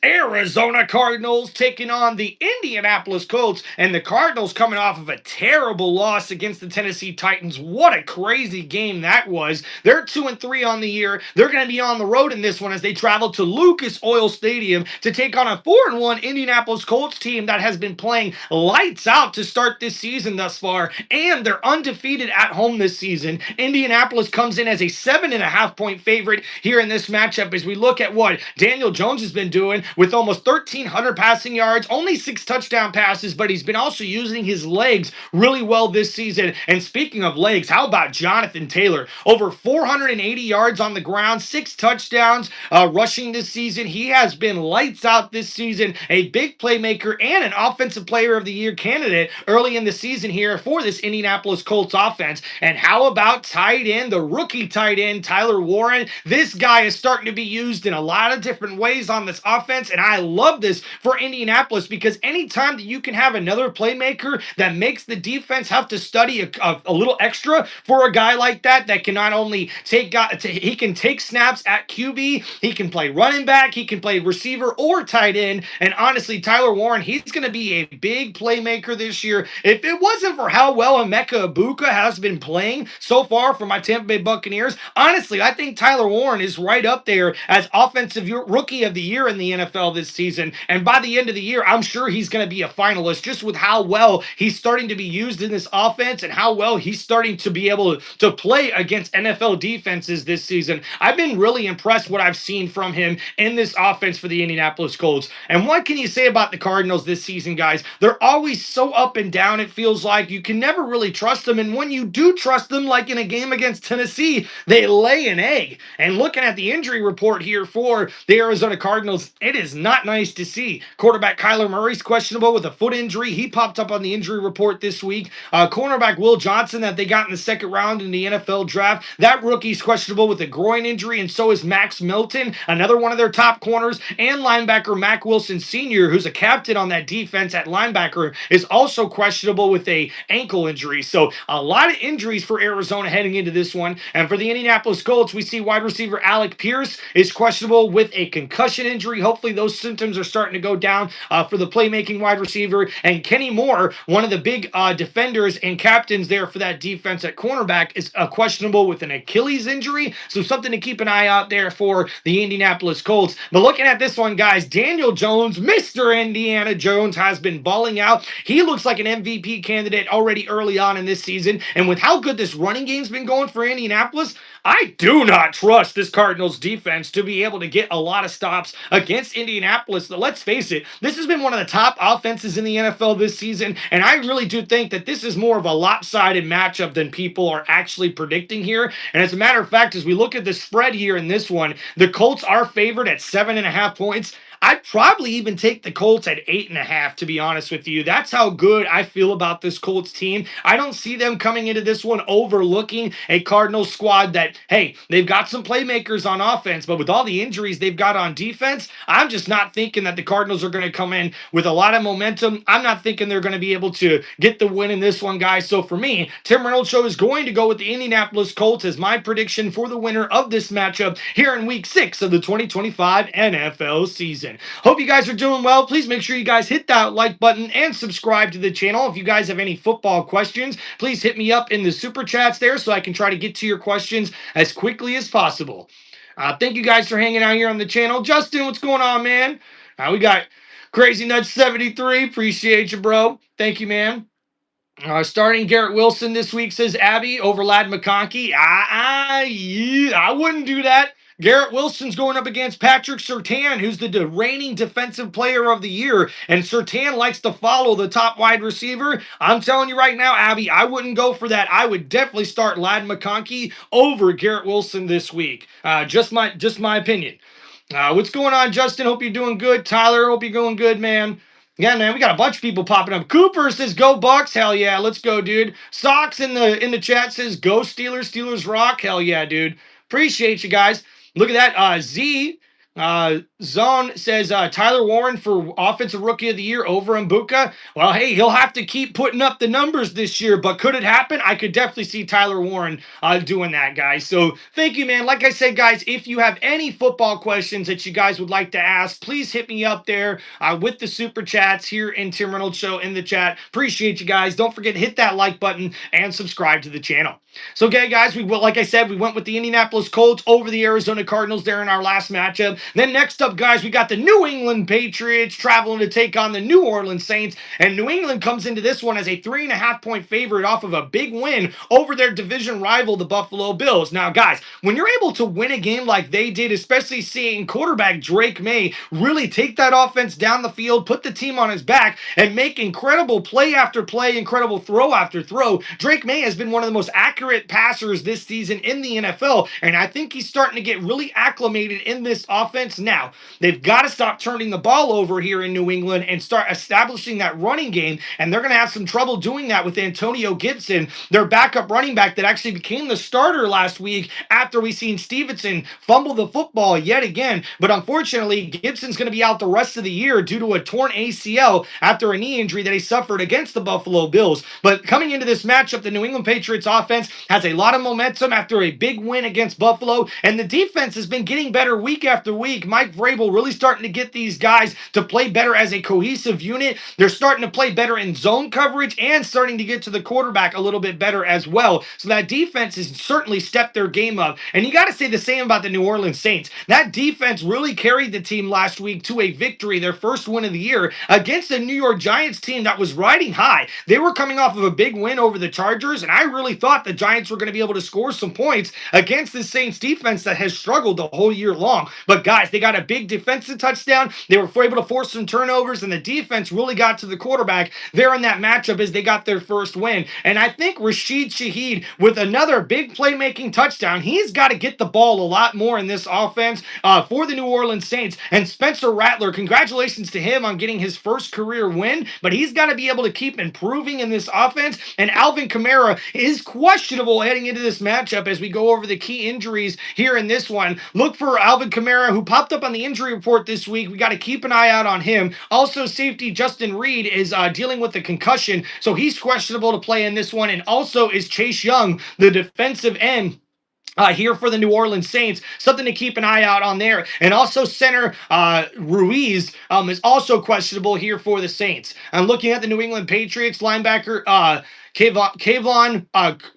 Arizona Cardinals taking on the Indianapolis Colts, and the Cardinals coming off of a terrible loss against the Tennessee Titans. What a crazy game that was. They're 2-3 on the year. They're going to be on the road in this one as they travel to Lucas Oil Stadium to take on a 4-1 Indianapolis Colts team that has been playing lights out to start this season thus far, and they're undefeated at home this season. Indianapolis comes in as a 7.5-point favorite here in this matchup as we look at what Daniel Jones has been doing with almost 1,300 passing yards, only 6 touchdown passes, but he's been also using his legs really well this season. And speaking of legs, how about Jonathan Taylor? Over 480 yards on the ground, 6 touchdowns rushing this season. He has been lights out this season, a big playmaker and an offensive player of the year candidate early in the season here for this Indianapolis Colts offense. And how about tight end, the rookie tight end, Tyler Warren? This guy is starting to be used in a lot of different ways on this offense, and I love this for Indianapolis because anytime that you can have another playmaker that makes the defense have to study a little extra for a guy like that can not only he can take snaps at QB, he can play running back, he can play receiver or tight end, and honestly, Tyler Warren, he's going to be a big playmaker this year. If it wasn't for how well Emeka Ibuka has been playing so far for my Tampa Bay Buccaneers, honestly, I think Tyler Warren is right up there as offensive rookie of the year in the NFL this season. And by the end of the year, I'm sure he's going to be a finalist just with how well he's starting to be used in this offense and how well he's starting to be able to play against NFL defenses this season. I've been really impressed what I've seen from him in this offense for the Indianapolis Colts. And what can you say about the Cardinals this season, guys? They're always so up and down, it feels like. You can never really trust them. And when you do trust them, like in a game against Tennessee, they lay an egg. And looking at the injury report here for the Arizona Cardinals, it is not nice to see. Quarterback Kyler Murray's questionable with a foot injury. He popped up on the injury report this week. Cornerback Will Johnson that they got in the second round in the NFL draft, that rookie's questionable with a groin injury, and so is Max Milton, another one of their top corners, and linebacker Mack Wilson Sr., who's a captain on that defense at linebacker, is also questionable with a ankle injury. So a lot of injuries for Arizona heading into this one. And for the Indianapolis Colts, we see wide receiver Alec Pierce is questionable with a concussion injury. Hopefully those symptoms are starting to go down for the playmaking wide receiver. And Kenny Moore, one of the big defenders and captains there for that defense at cornerback, is questionable with an Achilles injury. So something to keep an eye out there for the Indianapolis Colts. But looking at this one, guys, Daniel Jones, Mr. Indiana Jones, has been balling out. He looks like an MVP candidate already early on in this season. And with how good this running game's been going for Indianapolis, I do not trust this Cardinals defense to be able to get a lot of stops against Indianapolis. Let's face it, this has been one of the top offenses in the NFL this season, and I really do think that this is more of a lopsided matchup than people are actually predicting here. And as a matter of fact, as we look at the spread here in this one, the Colts are favored at 7.5 points. I'd probably even take the Colts at 8.5, to be honest with you. That's how good I feel about this Colts team. I don't see them coming into this one overlooking a Cardinals squad that, hey, they've got some playmakers on offense, but with all the injuries they've got on defense, I'm just not thinking that the Cardinals are going to come in with a lot of momentum. I'm not thinking they're going to be able to get the win in this one, guys. So for me, Tim Reynolds Show is going to go with the Indianapolis Colts as my prediction for the winner of this matchup here in Week 6 of the 2025 NFL season. Hope you guys are doing well. Please make sure you guys hit that like button and subscribe to the channel. If you guys have any football questions, please hit me up in the super chats there so I can try to get to your questions as quickly as possible. Thank you guys for hanging out here on the channel. Justin, what's going on, man? We got Crazy Nuts 73. Appreciate you, bro. Thank you, man. Starting Garrett Wilson this week, says Abby, over Ladd McConkey. Yeah, I wouldn't do that. Garrett Wilson's going up against Patrick Surtain, who's the reigning defensive player of the year, and Surtain likes to follow the top wide receiver. I'm telling you right now, Abby, I wouldn't go for that. I would definitely start Ladd McConkey over Garrett Wilson this week. Just my opinion. What's going on, Justin? Hope you're doing good. Tyler, hope you're going good, man. Yeah, man, we got a bunch of people popping up. Cooper says, go Bucks. Hell yeah, let's go, dude. Socks in the chat says, go Steelers. Steelers rock. Hell yeah, dude. Appreciate you guys. Look at that. Z Zone says Tyler Warren for Offensive Rookie of the Year over Mbuka. Well, hey, he'll have to keep putting up the numbers this year, but could it happen? I could definitely see Tyler Warren doing that, guys. So thank you, man. Like I said, guys, if you have any football questions that you guys would like to ask, please hit me up there with the super chats here in Tim Reynolds Show in the chat. Appreciate you guys. Don't forget to hit that like button and subscribe to the channel. So, okay, guys, like I said, we went with the Indianapolis Colts over the Arizona Cardinals there in our last matchup. Then next up, guys, we got the New England Patriots traveling to take on the New Orleans Saints. And New England comes into this one as a 3.5-point favorite off of a big win over their division rival, the Buffalo Bills. Now, guys, when you're able to win a game like they did, especially seeing quarterback Drake May really take that offense down the field, put the team on his back, and make incredible play after play, incredible throw after throw, Drake May has been one of the most accurate passers this season in the NFL, and I think he's starting to get really acclimated in this offense now. They've got to stop turning the ball over here in New England and start establishing that running game, and they're going to have some trouble doing that with Antonio Gibson, their backup running back that actually became the starter last week after we seen Stevenson fumble the football yet again. But unfortunately, Gibson's going to be out the rest of the year due to a torn ACL after a knee injury that he suffered against the Buffalo Bills. But coming into this matchup, the New England Patriots offense has a lot of momentum after a big win against Buffalo, and the defense has been getting better week after week. Mike Vrabel really starting to get these guys to play better as a cohesive unit. They're starting to play better in zone coverage and starting to get to the quarterback a little bit better as well. So that defense has certainly stepped their game up. And you got to say the same about the New Orleans Saints. That defense really carried the team last week to a victory, their first win of the year, against the New York Giants team that was riding high. They were coming off of a big win over the Chargers, and I really thought the Giants were going to be able to score some points against the Saints defense that has struggled the whole year long. But guys, they got a big defensive touchdown. They were able to force some turnovers, and the defense really got to the quarterback there in that matchup as they got their first win. And I think Rashid Shaheed with another big playmaking touchdown, he's got to get the ball a lot more in this offense for the New Orleans Saints. And Spencer Rattler, congratulations to him on getting his first career win, but he's got to be able to keep improving in this offense. And Alvin Kamara is questionable heading into this matchup as we go over the key injuries here in this one. Look for Alvin Kamara, who popped up on the injury report this week. We got to keep an eye out on him. Also, safety Justin Reed is dealing with a concussion, so he's questionable to play in this one. And also is Chase Young, the defensive end, here for the New Orleans Saints. Something to keep an eye out on there. And also center Ruiz is also questionable here for the Saints. I'm looking at the New England Patriots linebacker Kayvon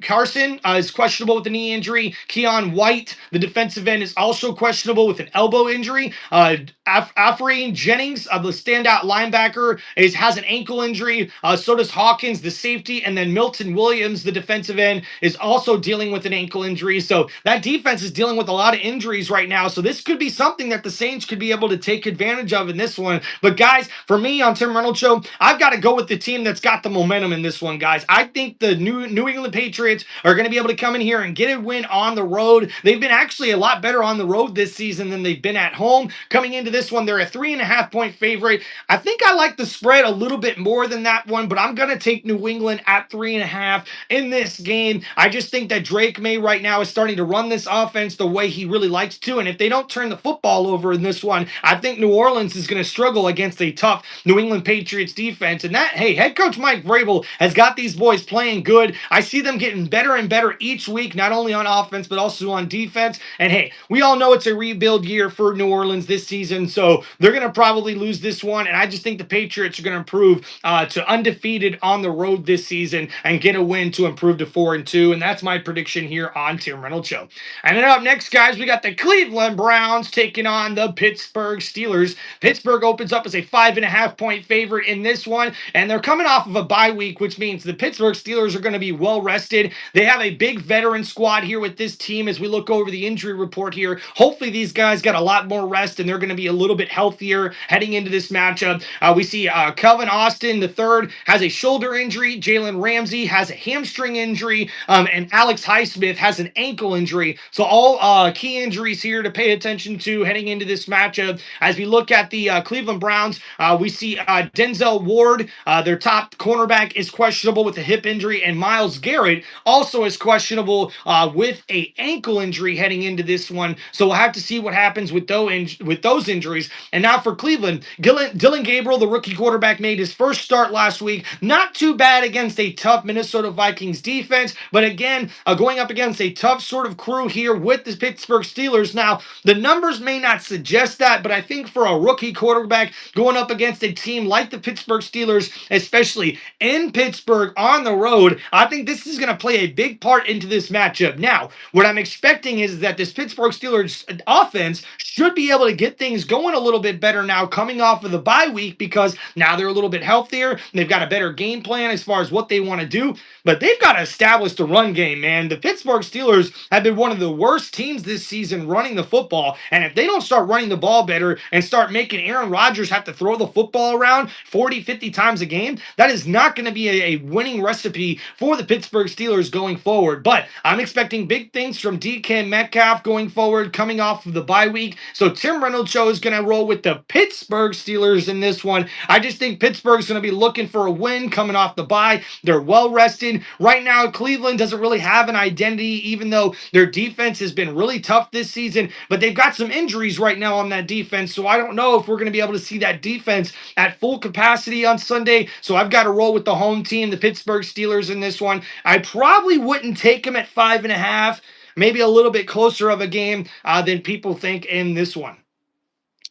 Carson is questionable with a knee injury. Keon White, the defensive end, is also questionable with an elbow injury. Afreen Jennings, the standout linebacker, has an ankle injury. So does Hawkins, the safety. And then Milton Williams, the defensive end, is also dealing with an ankle injury. So that defense is dealing with a lot of injuries right now. So this could be something that the Saints could be able to take advantage of in this one. But guys, for me on Tim Reynolds Show, I've got to go with the team that's got the momentum in this one, guys. I think the New England Patriots are going to be able to come in here and get a win on the road. They've been actually a lot better on the road this season than they've been at home. Coming into this one, they're a 3.5-point favorite. I think I like the spread a little bit more than that one, but I'm going to take New England at 3.5 in this game. I just think that Drake May right now is starting to run this offense the way he really likes to, and if they don't turn the football over in this one, I think New Orleans is going to struggle against a tough New England Patriots defense. And that, hey, head coach Mike Vrabel has got these boys playing good. I see them getting better and better each week, not only on offense, but also on defense. And hey, we all know it's a rebuild year for New Orleans this season, so they're going to probably lose this one. And I just think the Patriots are going to improve to undefeated on the road this season and get a win to improve to 4-2. And that's my prediction here on Tim Reynolds Show. And then up next, guys, we got the Cleveland Browns taking on the Pittsburgh Steelers. Pittsburgh opens up as a 5.5-point favorite in this one, and they're coming off of a bye week, which means the Pittsburgh Steelers are going to be well rested. They have a big veteran squad here with this team as we look over the injury report here. Hopefully these guys got a lot more rest and they're going to be a little bit healthier heading into this matchup. We see Calvin Austin III has a shoulder injury. Jalen Ramsey has a hamstring injury, and Alex Highsmith has an ankle injury. So all key injuries here to pay attention to heading into this matchup. As we look at the Cleveland Browns, we see Denzel Ward, their top cornerback, is questionable with a hip hip injury, and Myles Garrett also is questionable with a ankle injury heading into this one. So we'll have to see what happens with those injuries. And now for Cleveland, Dylan Gabriel, the rookie quarterback, made his first start last week. Not too bad against a tough Minnesota Vikings defense, but again, going up against a tough sort of crew here with the Pittsburgh Steelers. Now, the numbers may not suggest that, but I think for a rookie quarterback going up against a team like the Pittsburgh Steelers, especially in Pittsburgh on the road, I think this is going to play a big part into this matchup. Now, what I'm expecting is that this Pittsburgh Steelers offense should be able to get things going a little bit better now coming off of the bye week, because now they're a little bit healthier. They've got a better game plan as far as what they want to do, but they've got to establish the run game, man. The Pittsburgh Steelers have been one of the worst teams this season running the football, and if they don't start running the ball better and start making Aaron Rodgers have to throw the football around 40, 50 times a game, that is not going to be a winning recipe for the Pittsburgh Steelers going forward. But I'm expecting big things from DK Metcalf going forward, coming off of the bye week. So Tim Reynolds Show is going to roll with the Pittsburgh Steelers in this one. I just think Pittsburgh's going to be looking for a win coming off the bye. They're well rested. Right now, Cleveland doesn't really have an identity, even though their defense has been really tough this season, but they've got some injuries right now on that defense, so I don't know if we're going to be able to see that defense at full capacity on Sunday. So I've got to roll with the home team, the Pittsburgh Steelers, in this one. I probably wouldn't take them at 5.5, maybe a little bit closer of a game than people think in this one.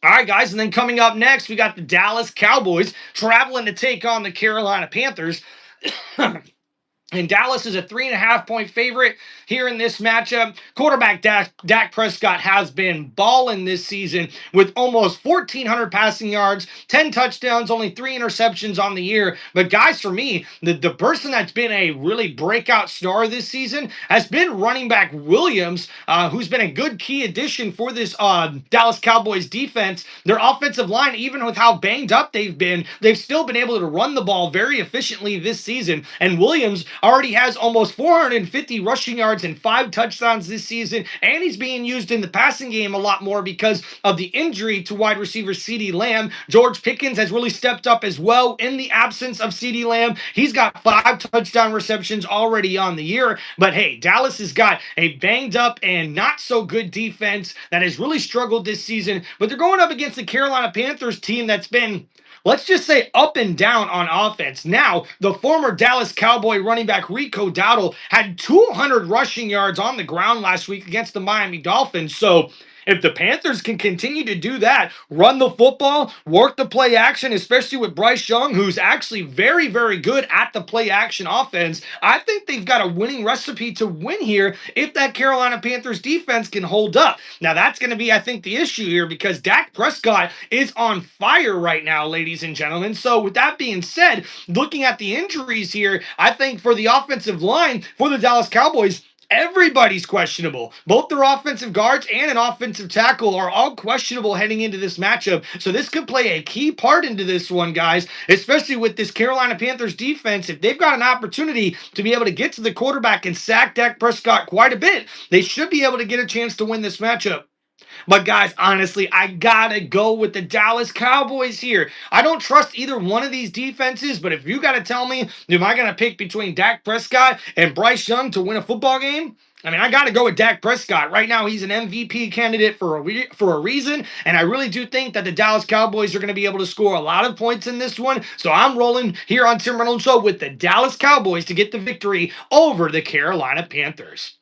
All right, guys, and then coming up next, we got the Dallas Cowboys traveling to take on the Carolina Panthers. And Dallas is a 3.5-point favorite here in this matchup. Quarterback Dak Prescott has been balling this season with almost 1,400 passing yards, 10 touchdowns, only 3 interceptions on the year. But guys, for me, the person that's been a really breakout star this season has been running back Williams, who's been a good key addition for this Dallas Cowboys defense. Their offensive line, even with how banged up they've still been able to run the ball very efficiently this season. And Williams already has almost 450 rushing yards and 5 touchdowns this season, and he's being used in the passing game a lot more because of the injury to wide receiver CeeDee Lamb. George Pickens has really stepped up as well in the absence of CeeDee Lamb. He's got 5 touchdown receptions already on the year. But hey, Dallas has got a banged up and not so good defense that has really struggled this season, but they're going up against the Carolina Panthers team that's been, let's just say, up and down on offense. Now, the former Dallas Cowboy running back Rico Dowdle had 200 rushing yards on the ground last week against the Miami Dolphins. So if the Panthers can continue to do that, run the football, work the play action, especially with Bryce Young, who's actually very, very good at the play action offense, I think they've got a winning recipe to win here if that Carolina Panthers defense can hold up. Now, that's going to be, I think, the issue here, because Dak Prescott is on fire right now, ladies and gentlemen. So with that being said, looking at the injuries here, I think for the offensive line for the Dallas Cowboys, everybody's questionable. Both their offensive guards and an offensive tackle are all questionable heading into this matchup. So this could play a key part into this one, guys, especially with this Carolina Panthers defense. If they've got an opportunity to be able to get to the quarterback and sack Dak Prescott quite a bit, they should be able to get a chance to win this matchup. But guys, honestly, I gotta go with the Dallas Cowboys here. I don't trust either one of these defenses, but if you gotta tell me, am I gonna pick between Dak Prescott and Bryce Young to win a football game? I mean, I got to go with Dak Prescott. Right now, he's an MVP candidate for a reason, and I really do think that the Dallas Cowboys are going to be able to score a lot of points in this one. So I'm rolling here on Tim Reynolds Show with the Dallas Cowboys to get the victory over the Carolina Panthers.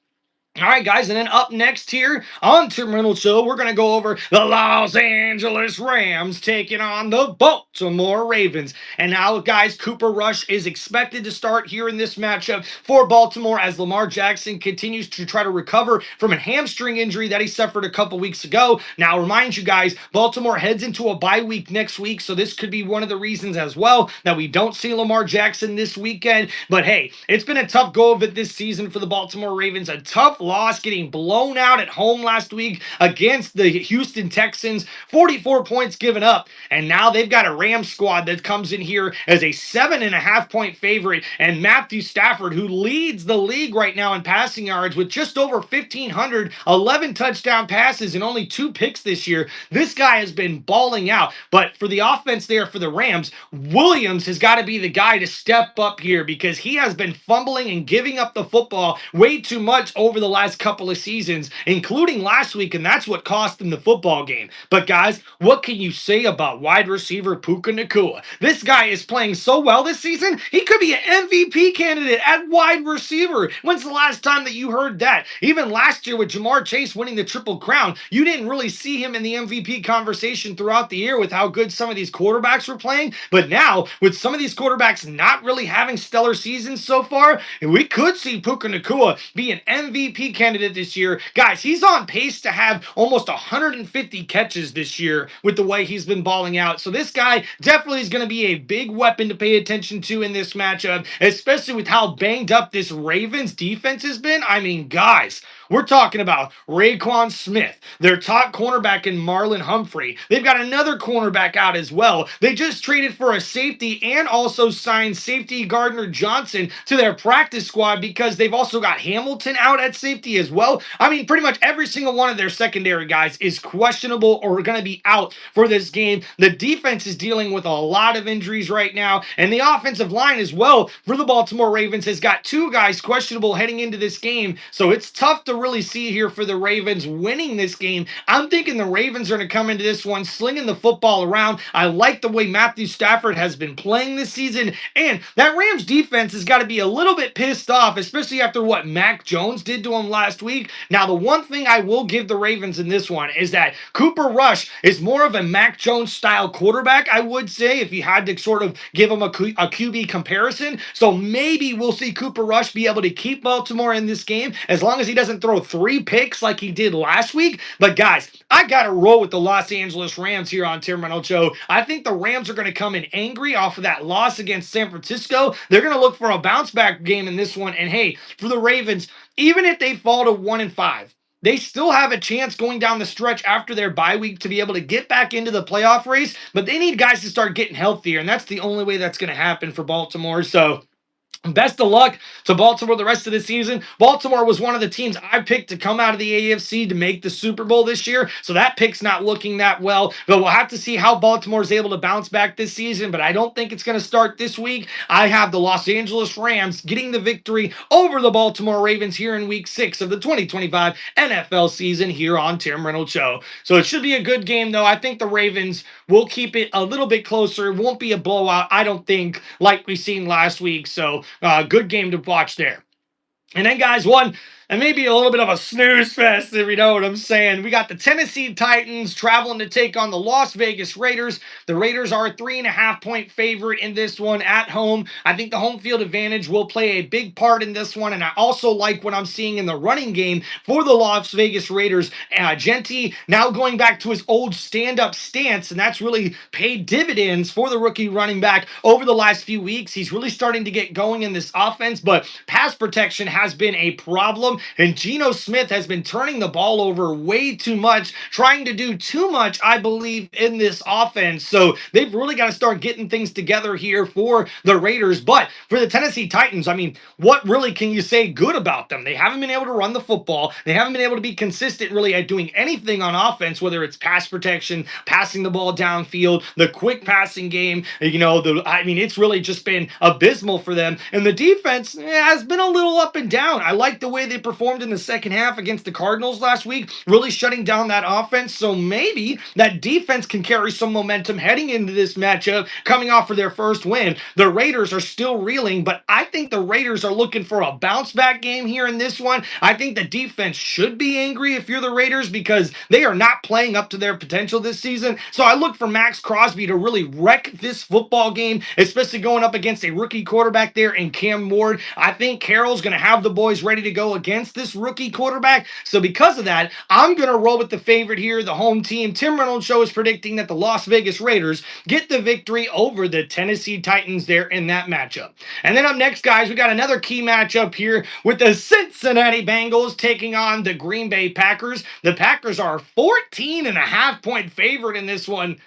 All right, guys, and then up next here on Tim Reynolds Show, we're going to go over the Los Angeles Rams taking on the Baltimore Ravens. And now, guys, Cooper Rush is expected to start here in this matchup for Baltimore as Lamar Jackson continues to try to recover from a hamstring injury that he suffered a couple weeks ago. Now, remind you guys, Baltimore heads into a bye week next week, so this could be one of the reasons as well that we don't see Lamar Jackson this weekend. But hey, it's been a tough go of it this season for the Baltimore Ravens, a tough loss, getting blown out at home last week against the Houston Texans. 44 points given up. And now they've got a Rams squad that comes in here as a 7.5-point favorite. And Matthew Stafford, who leads the league right now in passing yards with just over 1,500, 11 touchdown passes, and only 2 picks this year. This guy has been balling out. But for the offense there for the Rams, Williams has got to be the guy to step up here because he has been fumbling and giving up the football way too much over the last couple of seasons, including last week, and that's what cost them the football game. But guys, what can you say about wide receiver Puka Nacua? This guy is playing so well this season, he could be an MVP candidate at wide receiver. When's the last time that you heard that? Even last year with Jamar Chase winning the Triple Crown, you didn't really see him in the MVP conversation throughout the year with how good some of these quarterbacks were playing. But now, with some of these quarterbacks not really having stellar seasons so far, we could see Puka Nacua be an MVP candidate this year. Guys, he's on pace to have almost 150 catches this year with the way he's been balling out. So this guy definitely is going to be a big weapon to pay attention to in this matchup, especially with how banged up this Ravens defense has been. I mean, guys, we're talking about Raekwon Smith, their top cornerback in Marlon Humphrey. They've got another cornerback out as well. They just traded for a safety and also signed safety Gardner Johnson to their practice squad because they've also got Hamilton out at safety as well. I mean, pretty much every single one of their secondary guys is questionable or going to be out for this game. The defense is dealing with a lot of injuries right now, and the offensive line as well for the Baltimore Ravens has got 2 guys questionable heading into this game. So it's tough to really see here for the Ravens winning this game. I'm thinking the Ravens are going to come into this one slinging the football around. I like the way Matthew Stafford has been playing this season, and that Rams defense has got to be a little bit pissed off, especially after what Mac Jones did to him last week. Now, the one thing I will give the Ravens in this one is that Cooper Rush is more of a Mac Jones style quarterback, I would say, if you had to sort of give him a QB comparison. So maybe we'll see Cooper Rush be able to keep Baltimore in this game as long as he doesn't throw 3 picks like he did last week. But guys, I got to roll with the Los Angeles Rams here on Tim Reynolds Show. I think the Rams are going to come in angry off of that loss against San Francisco. They're going to look for a bounce back game in this one. And hey, for the Ravens, even if they fall to 1-5, they still have a chance going down the stretch after their bye week to be able to get back into the playoff race, but they need guys to start getting healthier, and that's the only way that's going to happen for Baltimore. So best of luck to Baltimore the rest of the season. Baltimore was one of the teams I picked to come out of the AFC to make the Super Bowl this year, so that pick's not looking that well. But we'll have to see how Baltimore is able to bounce back this season, but I don't think it's going to start this week. I have the Los Angeles Rams getting the victory over the Baltimore Ravens here in Week 6 of the 2025 NFL season here on Tim Reynolds Show. So it should be a good game, though. I think the Ravens will keep it a little bit closer. It won't be a blowout, I don't think, like we seen last week. So good game to watch there. And then, guys, one, and maybe a little bit of a snooze fest, if you know what I'm saying. We got the Tennessee Titans traveling to take on the Las Vegas Raiders. The Raiders are a 3.5-point favorite in this one at home. I think the home field advantage will play a big part in this one, and I also like what I'm seeing in the running game for the Las Vegas Raiders. Genti now going back to his old stand-up stance, and that's really paid dividends for the rookie running back over the last few weeks. He's really starting to get going in this offense, but pass protection has been a problem. And Geno Smith has been turning the ball over way too much, trying to do too much, I believe, in this offense. So they've really got to start getting things together here for the Raiders. But for the Tennessee Titans, I mean, what really can you say good about them? They haven't been able to run the football. They haven't been able to be consistent really at doing anything on offense, whether it's pass protection, passing the ball downfield, the quick passing game. It's really just been abysmal for them. And the defense has been a little up and down. I like the way they performed in the second half against the Cardinals last week, really shutting down that offense. So maybe that defense can carry some momentum heading into this matchup, coming off for their first win. The Raiders are still reeling, but I think the Raiders are looking for a bounce back game here in this one. I think the defense should be angry if you're the Raiders because they are not playing up to their potential this season. So I look for Max Crosby to really wreck this football game, especially going up against a rookie quarterback there in Cam Ward. I think Carroll's going to have the boys ready to go again against this rookie quarterback. So because of that, I'm going to roll with the favorite here, the home team. Tim Reynolds Show is predicting that the Las Vegas Raiders get the victory over the Tennessee Titans there in that matchup. And then up next, guys, we got another key matchup here with the Cincinnati Bengals taking on the Green Bay Packers. The Packers are 14.5-point favorite in this one.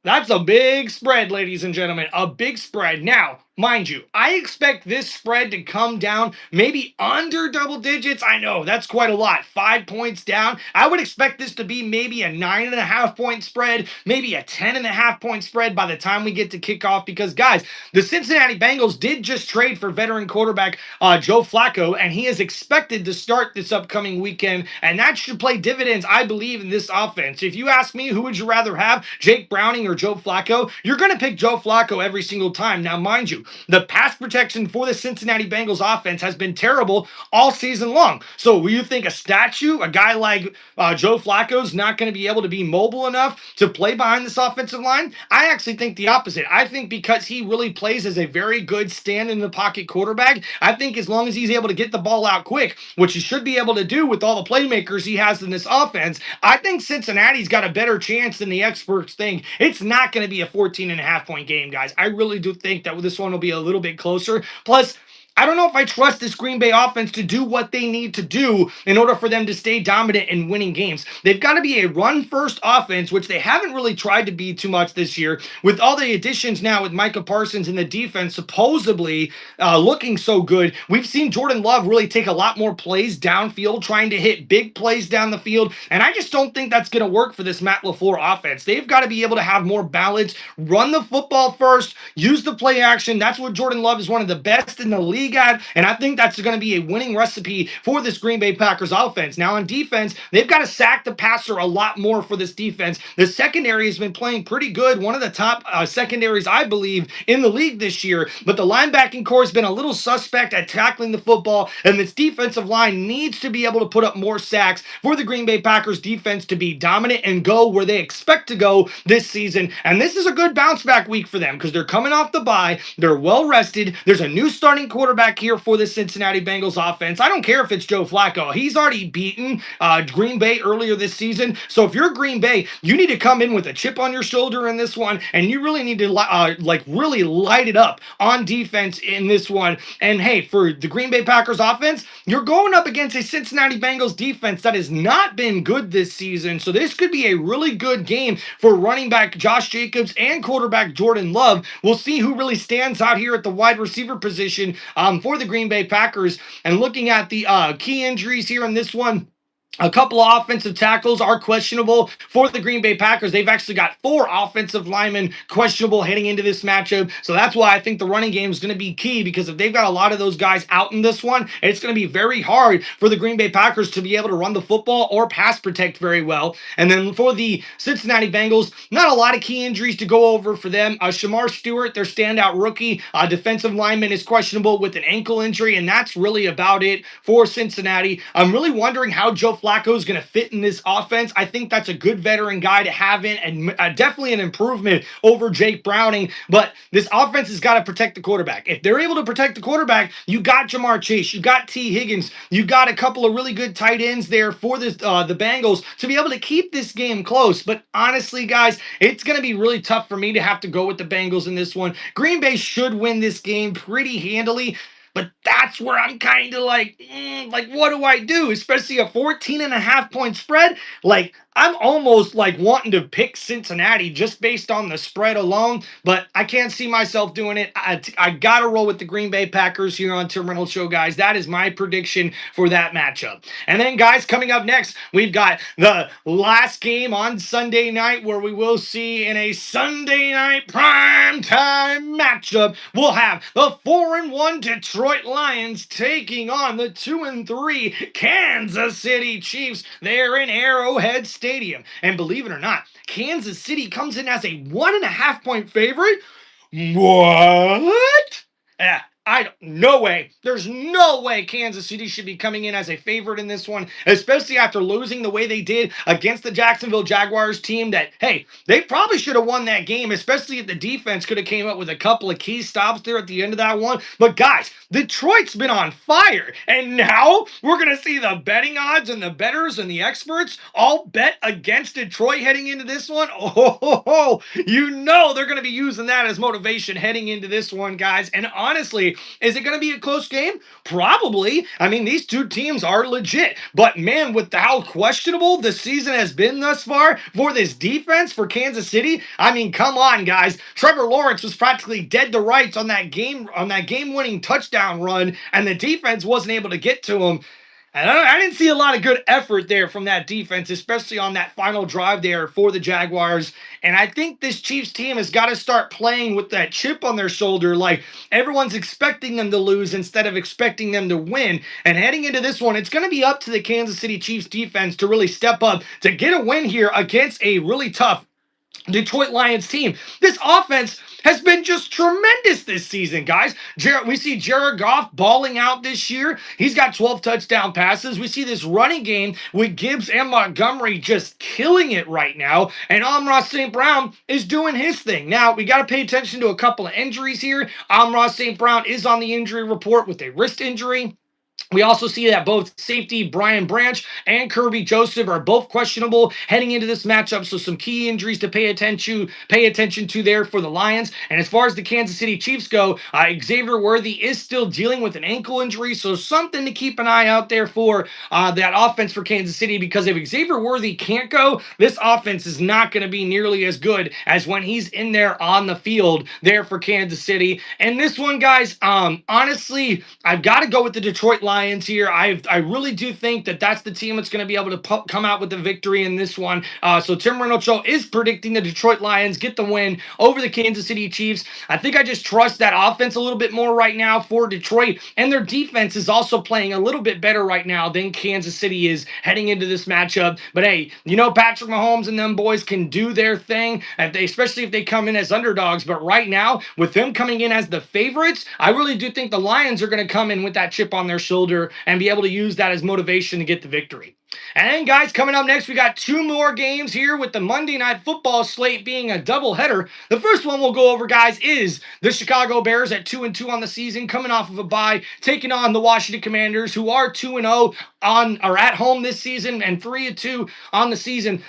That's a big spread, ladies and gentlemen. A big spread. Now, mind you, I expect this spread to come down maybe under double digits. I know that's quite a lot. 5 points down. I would expect this to be maybe a 9.5-point spread, maybe a 10.5-point spread by the time we get to kickoff. Because, guys, the Cincinnati Bengals did just trade for veteran quarterback Joe Flacco, and he is expected to start this upcoming weekend, and that should play dividends, I believe, in this offense. If you ask me, who would you rather have, Jake Browning or Joe Flacco? You're going to pick Joe Flacco every single time. Now, mind you, the pass protection for the Cincinnati Bengals offense has been terrible all season long. So will you think a statue, a guy like Joe Flacco, is not going to be able to be mobile enough to play behind this offensive line? I actually think the opposite. I think because he really plays as a very good stand-in-the-pocket quarterback, I think as long as he's able to get the ball out quick, which he should be able to do with all the playmakers he has in this offense, I think Cincinnati's got a better chance than the experts think. It's not going to be a 14.5-point game, guys. I really do think that this one will be a little bit closer. Plus, I don't know if I trust this Green Bay offense to do what they need to do in order for them to stay dominant in winning games. They've got to be a run-first offense, which they haven't really tried to be too much this year. With all the additions now with Micah Parsons in the defense supposedly looking so good, we've seen Jordan Love really take a lot more plays downfield, trying to hit big plays down the field, and I just don't think that's going to work for this Matt LaFleur offense. They've got to be able to have more balance, run the football first, use the play action. That's what Jordan Love is one of the best in the league at, and I think that's going to be a winning recipe for this Green Bay Packers offense. Now on defense, they've got to sack the passer a lot more for this defense. The secondary has been playing pretty good, one of the top secondaries, I believe, in the league this year, but the linebacking core has been a little suspect at tackling the football, and this defensive line needs to be able to put up more sacks for the Green Bay Packers defense to be dominant and go where they expect to go this season. And this is a good bounce back week for them because they're coming off the bye. They're well rested. There's a new starting quarterback here for the Cincinnati Bengals offense. I don't care if it's Joe Flacco. He's already beaten Green Bay earlier this season. So if you're Green Bay, you need to come in with a chip on your shoulder in this one, and you really need to really light it up on defense in this one. And hey, for the Green Bay Packers offense, you're going up against a Cincinnati Bengals defense that has not been good this season. So this could be a really good game for running back Josh Jacobs and quarterback Jordan Love. We'll see who really stands out here at the wide receiver position for the Green Bay Packers. And looking at the key injuries here in this one, a couple of offensive tackles are questionable for the Green Bay Packers. They've actually got 4 offensive linemen questionable heading into this matchup. So that's why I think the running game is going to be key, because if they've got a lot of those guys out in this one, it's going to be very hard for the Green Bay Packers to be able to run the football or pass protect very well. And then for the Cincinnati Bengals, not a lot of key injuries to go over for them. Shamar Stewart, their standout rookie defensive lineman, is questionable with an ankle injury, and that's really about it for Cincinnati. I'm really wondering how Joe Flacco is going to fit in this offense. I think that's a good veteran guy to have in, and definitely an improvement over Jake Browning. But this offense has got to protect the quarterback. If they're able to protect the quarterback, you got Jamar Chase, you got T. Higgins, you got a couple of really good tight ends there for this the Bengals to be able to keep this game close. But honestly, guys, it's going to be really tough for me to have to go with the Bengals in this one. Green Bay should win this game pretty handily. But that's where I'm kind of like, what do I do? Especially a 14.5-point spread. Like, I'm almost like wanting to pick Cincinnati just based on the spread alone, but I can't see myself doing it. I got to roll with the Green Bay Packers here on Tim Reynolds Show, guys. That is my prediction for that matchup. And then, guys, coming up next, we've got the last game on Sunday night where we will see in a Sunday night primetime matchup, we'll have the 4-1 Detroit Lions taking on the 2-3 Kansas City Chiefs there in Arrowhead Stadium. And believe it or not, Kansas City comes in as a 1.5-point favorite. What? Yeah, no way. There's no way Kansas City should be coming in as a favorite in this one, especially after losing the way they did against the Jacksonville Jaguars team that, hey, they probably should have won that game, especially if the defense could have came up with a couple of key stops there at the end of that one. But guys, Detroit's been on fire. And now we're going to see the betting odds and the bettors and the experts all bet against Detroit heading into this one. Oh, you know they're going to be using that as motivation heading into this one, guys. And honestly, is it going to be a close game? Probably. I mean, these two teams are legit. But man, with how questionable the season has been thus far for this defense for Kansas City, I mean, come on, guys. Trevor Lawrence was practically dead to rights on that game-winning touchdown run, and the defense wasn't able to get to him. And I didn't see a lot of good effort there from that defense, especially on that final drive there for the Jaguars. And I think this Chiefs team has got to start playing with that chip on their shoulder, like everyone's expecting them to lose instead of expecting them to win. And heading into this one, it's going to be up to the Kansas City Chiefs defense to really step up to get a win here against a really tough Detroit Lions team. This offense has been just tremendous this season, guys. We see Jared Goff balling out this year. He's got 12 touchdown passes. We see this running game with Gibbs and Montgomery just killing it right now. And Amon-Ra St. Brown is doing his thing. Now, we got to pay attention to a couple of injuries here. Amon-Ra St. Brown is on the injury report with a wrist injury. We also see that both safety Brian Branch and Kirby Joseph are both questionable heading into this matchup. So some key injuries to pay attention to there for the Lions. And as far as the Kansas City Chiefs go, Xavier Worthy is still dealing with an ankle injury. So something to keep an eye out there for that offense for Kansas City, because if Xavier Worthy can't go, this offense is not going to be nearly as good as when he's in there on the field there for Kansas City. And this one, guys, honestly, I've got to go with the Detroit Lions here. I really do think that that's the team that's going to be able to come out with the victory in this one. So Tim Reynolds Show is predicting the Detroit Lions get the win over the Kansas City Chiefs. I think I just trust that offense a little bit more right now for Detroit, and their defense is also playing a little bit better right now than Kansas City is heading into this matchup. But hey, you know Patrick Mahomes and them boys can do their thing, especially if they come in as underdogs. But right now, with them coming in as the favorites, I really do think the Lions are going to come in with that chip on their shoulder and be able to use that as motivation to get the victory. And then, guys, coming up next, we got two more games here with the Monday Night Football slate being a doubleheader. The first one we'll go over, guys, is the Chicago Bears at 2-2 on the season, coming off of a bye, taking on the Washington Commanders, who are 2-0 at home this season and 3-2 on the season.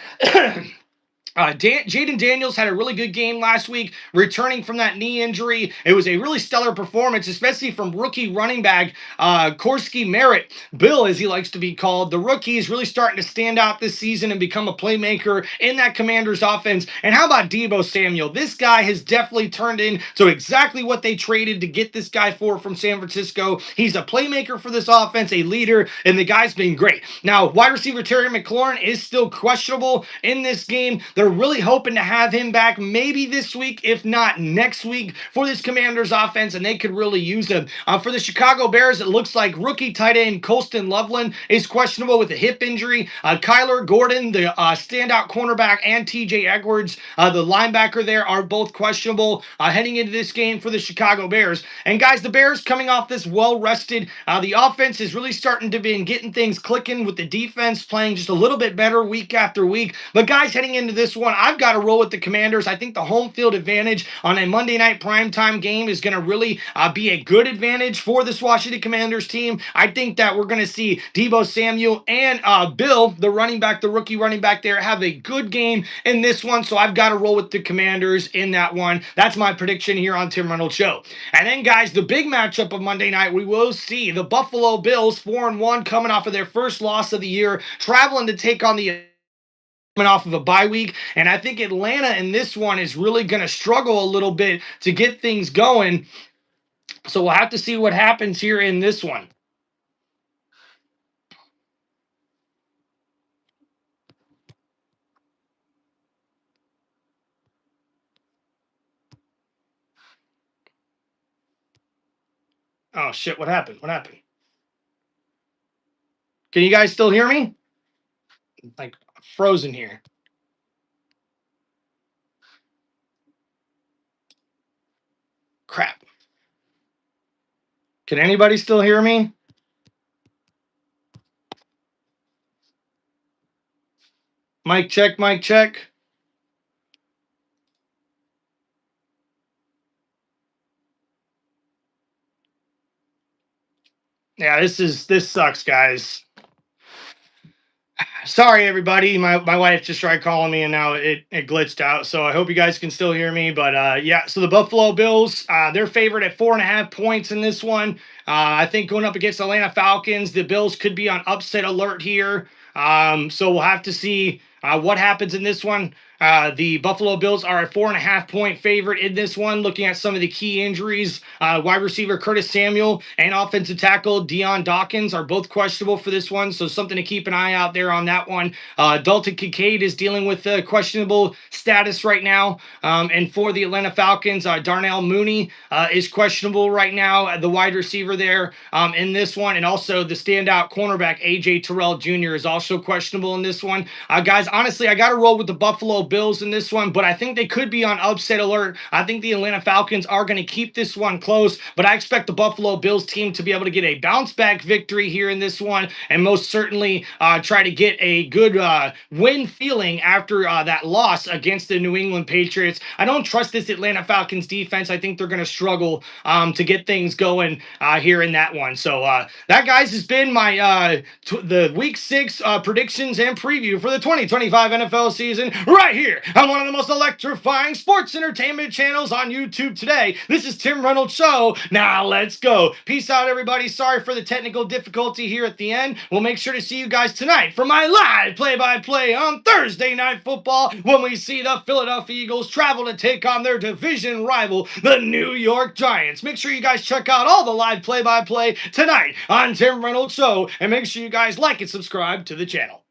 Jaden Daniels had a really good game last week, returning from that knee injury. It was a really stellar performance, especially from rookie running back Korski Merritt, Bill, as he likes to be called. The rookie is really starting to stand out this season and become a playmaker in that Commanders offense. And how about Deebo Samuel? This guy has definitely turned into exactly what they traded to get this guy from San Francisco. He's a playmaker for this offense, a leader, and the guy's been great. Now, wide receiver Terry McLaurin is still questionable in this game. They're really hoping to have him back maybe this week, if not next week, for this Commanders offense, and they could really use him. For the Chicago Bears, it looks like rookie tight end Colston Loveland is questionable with a hip injury. Kyler Gordon, the standout cornerback, and TJ Edwards, the linebacker there, are both questionable heading into this game for the Chicago Bears. And guys, the Bears coming off this well-rested, the offense is really starting to be getting things clicking with the defense playing just a little bit better week after week. But guys, heading into this one, I've got to roll with the Commanders. I think the home field advantage on a Monday night primetime game is going to really be a good advantage for this Washington Commanders team. I think that we're going to see Deebo Samuel and Bill, the rookie running back there, have a good game in this one. So I've got to roll with the Commanders in that one. That's my prediction here on Tim Reynolds Show. And then, guys, the big matchup of Monday night, we will see the Buffalo Bills 4-1 coming off of their first loss of the year, traveling to take on the off of a bye week. And I think Atlanta in this one is really going to struggle a little bit to get things going. So we'll have to see what happens here in this one. Oh, shit. What happened? What happened? Can you guys still hear me? Like frozen here. Crap. Can anybody still hear me? Mic check, mic check. Yeah, this sucks, guys. Sorry, everybody. My wife just tried calling me and now it glitched out. So I hope you guys can still hear me. But yeah, so the Buffalo Bills, they're favored at 4.5 points in this one. I think going up against Atlanta Falcons, the Bills could be on upset alert here. So we'll have to see what happens in this one. The Buffalo Bills are a 4.5 point favorite in this one. Looking at some of the key injuries, wide receiver Curtis Samuel and offensive tackle Deion Dawkins are both questionable for this one. So something to keep an eye out there on that one. Dalton Kincaid is dealing with questionable status right now. And for the Atlanta Falcons, Darnell Mooney is questionable right now, the wide receiver there in this one. And also the standout cornerback AJ Terrell Jr. is also questionable in this one. Guys, honestly, I got to roll with the Buffalo Bills in this one, but I think they could be on upset alert. I think the Atlanta Falcons are going to keep this one close, but I expect the Buffalo Bills team to be able to get a bounce back victory here in this one, and most certainly try to get a good win feeling after that loss against the New England Patriots. I don't trust this Atlanta Falcons defense. I think they're going to struggle to get things going here in that one. So that, guys, has been my the Week 6 predictions and preview for the 2025 NFL season right here on one of the most electrifying sports entertainment channels on YouTube today. This is Tim Reynolds Show. Now let's go. Peace out, everybody. Sorry for the technical difficulty here at the end. We'll make sure to see you guys tonight for my live play-by-play on Thursday Night Football when we see the Philadelphia Eagles travel to take on their division rival, the New York Giants. Make sure you guys check out all the live play-by-play tonight on Tim Reynolds Show, and make sure you guys like and subscribe to the channel.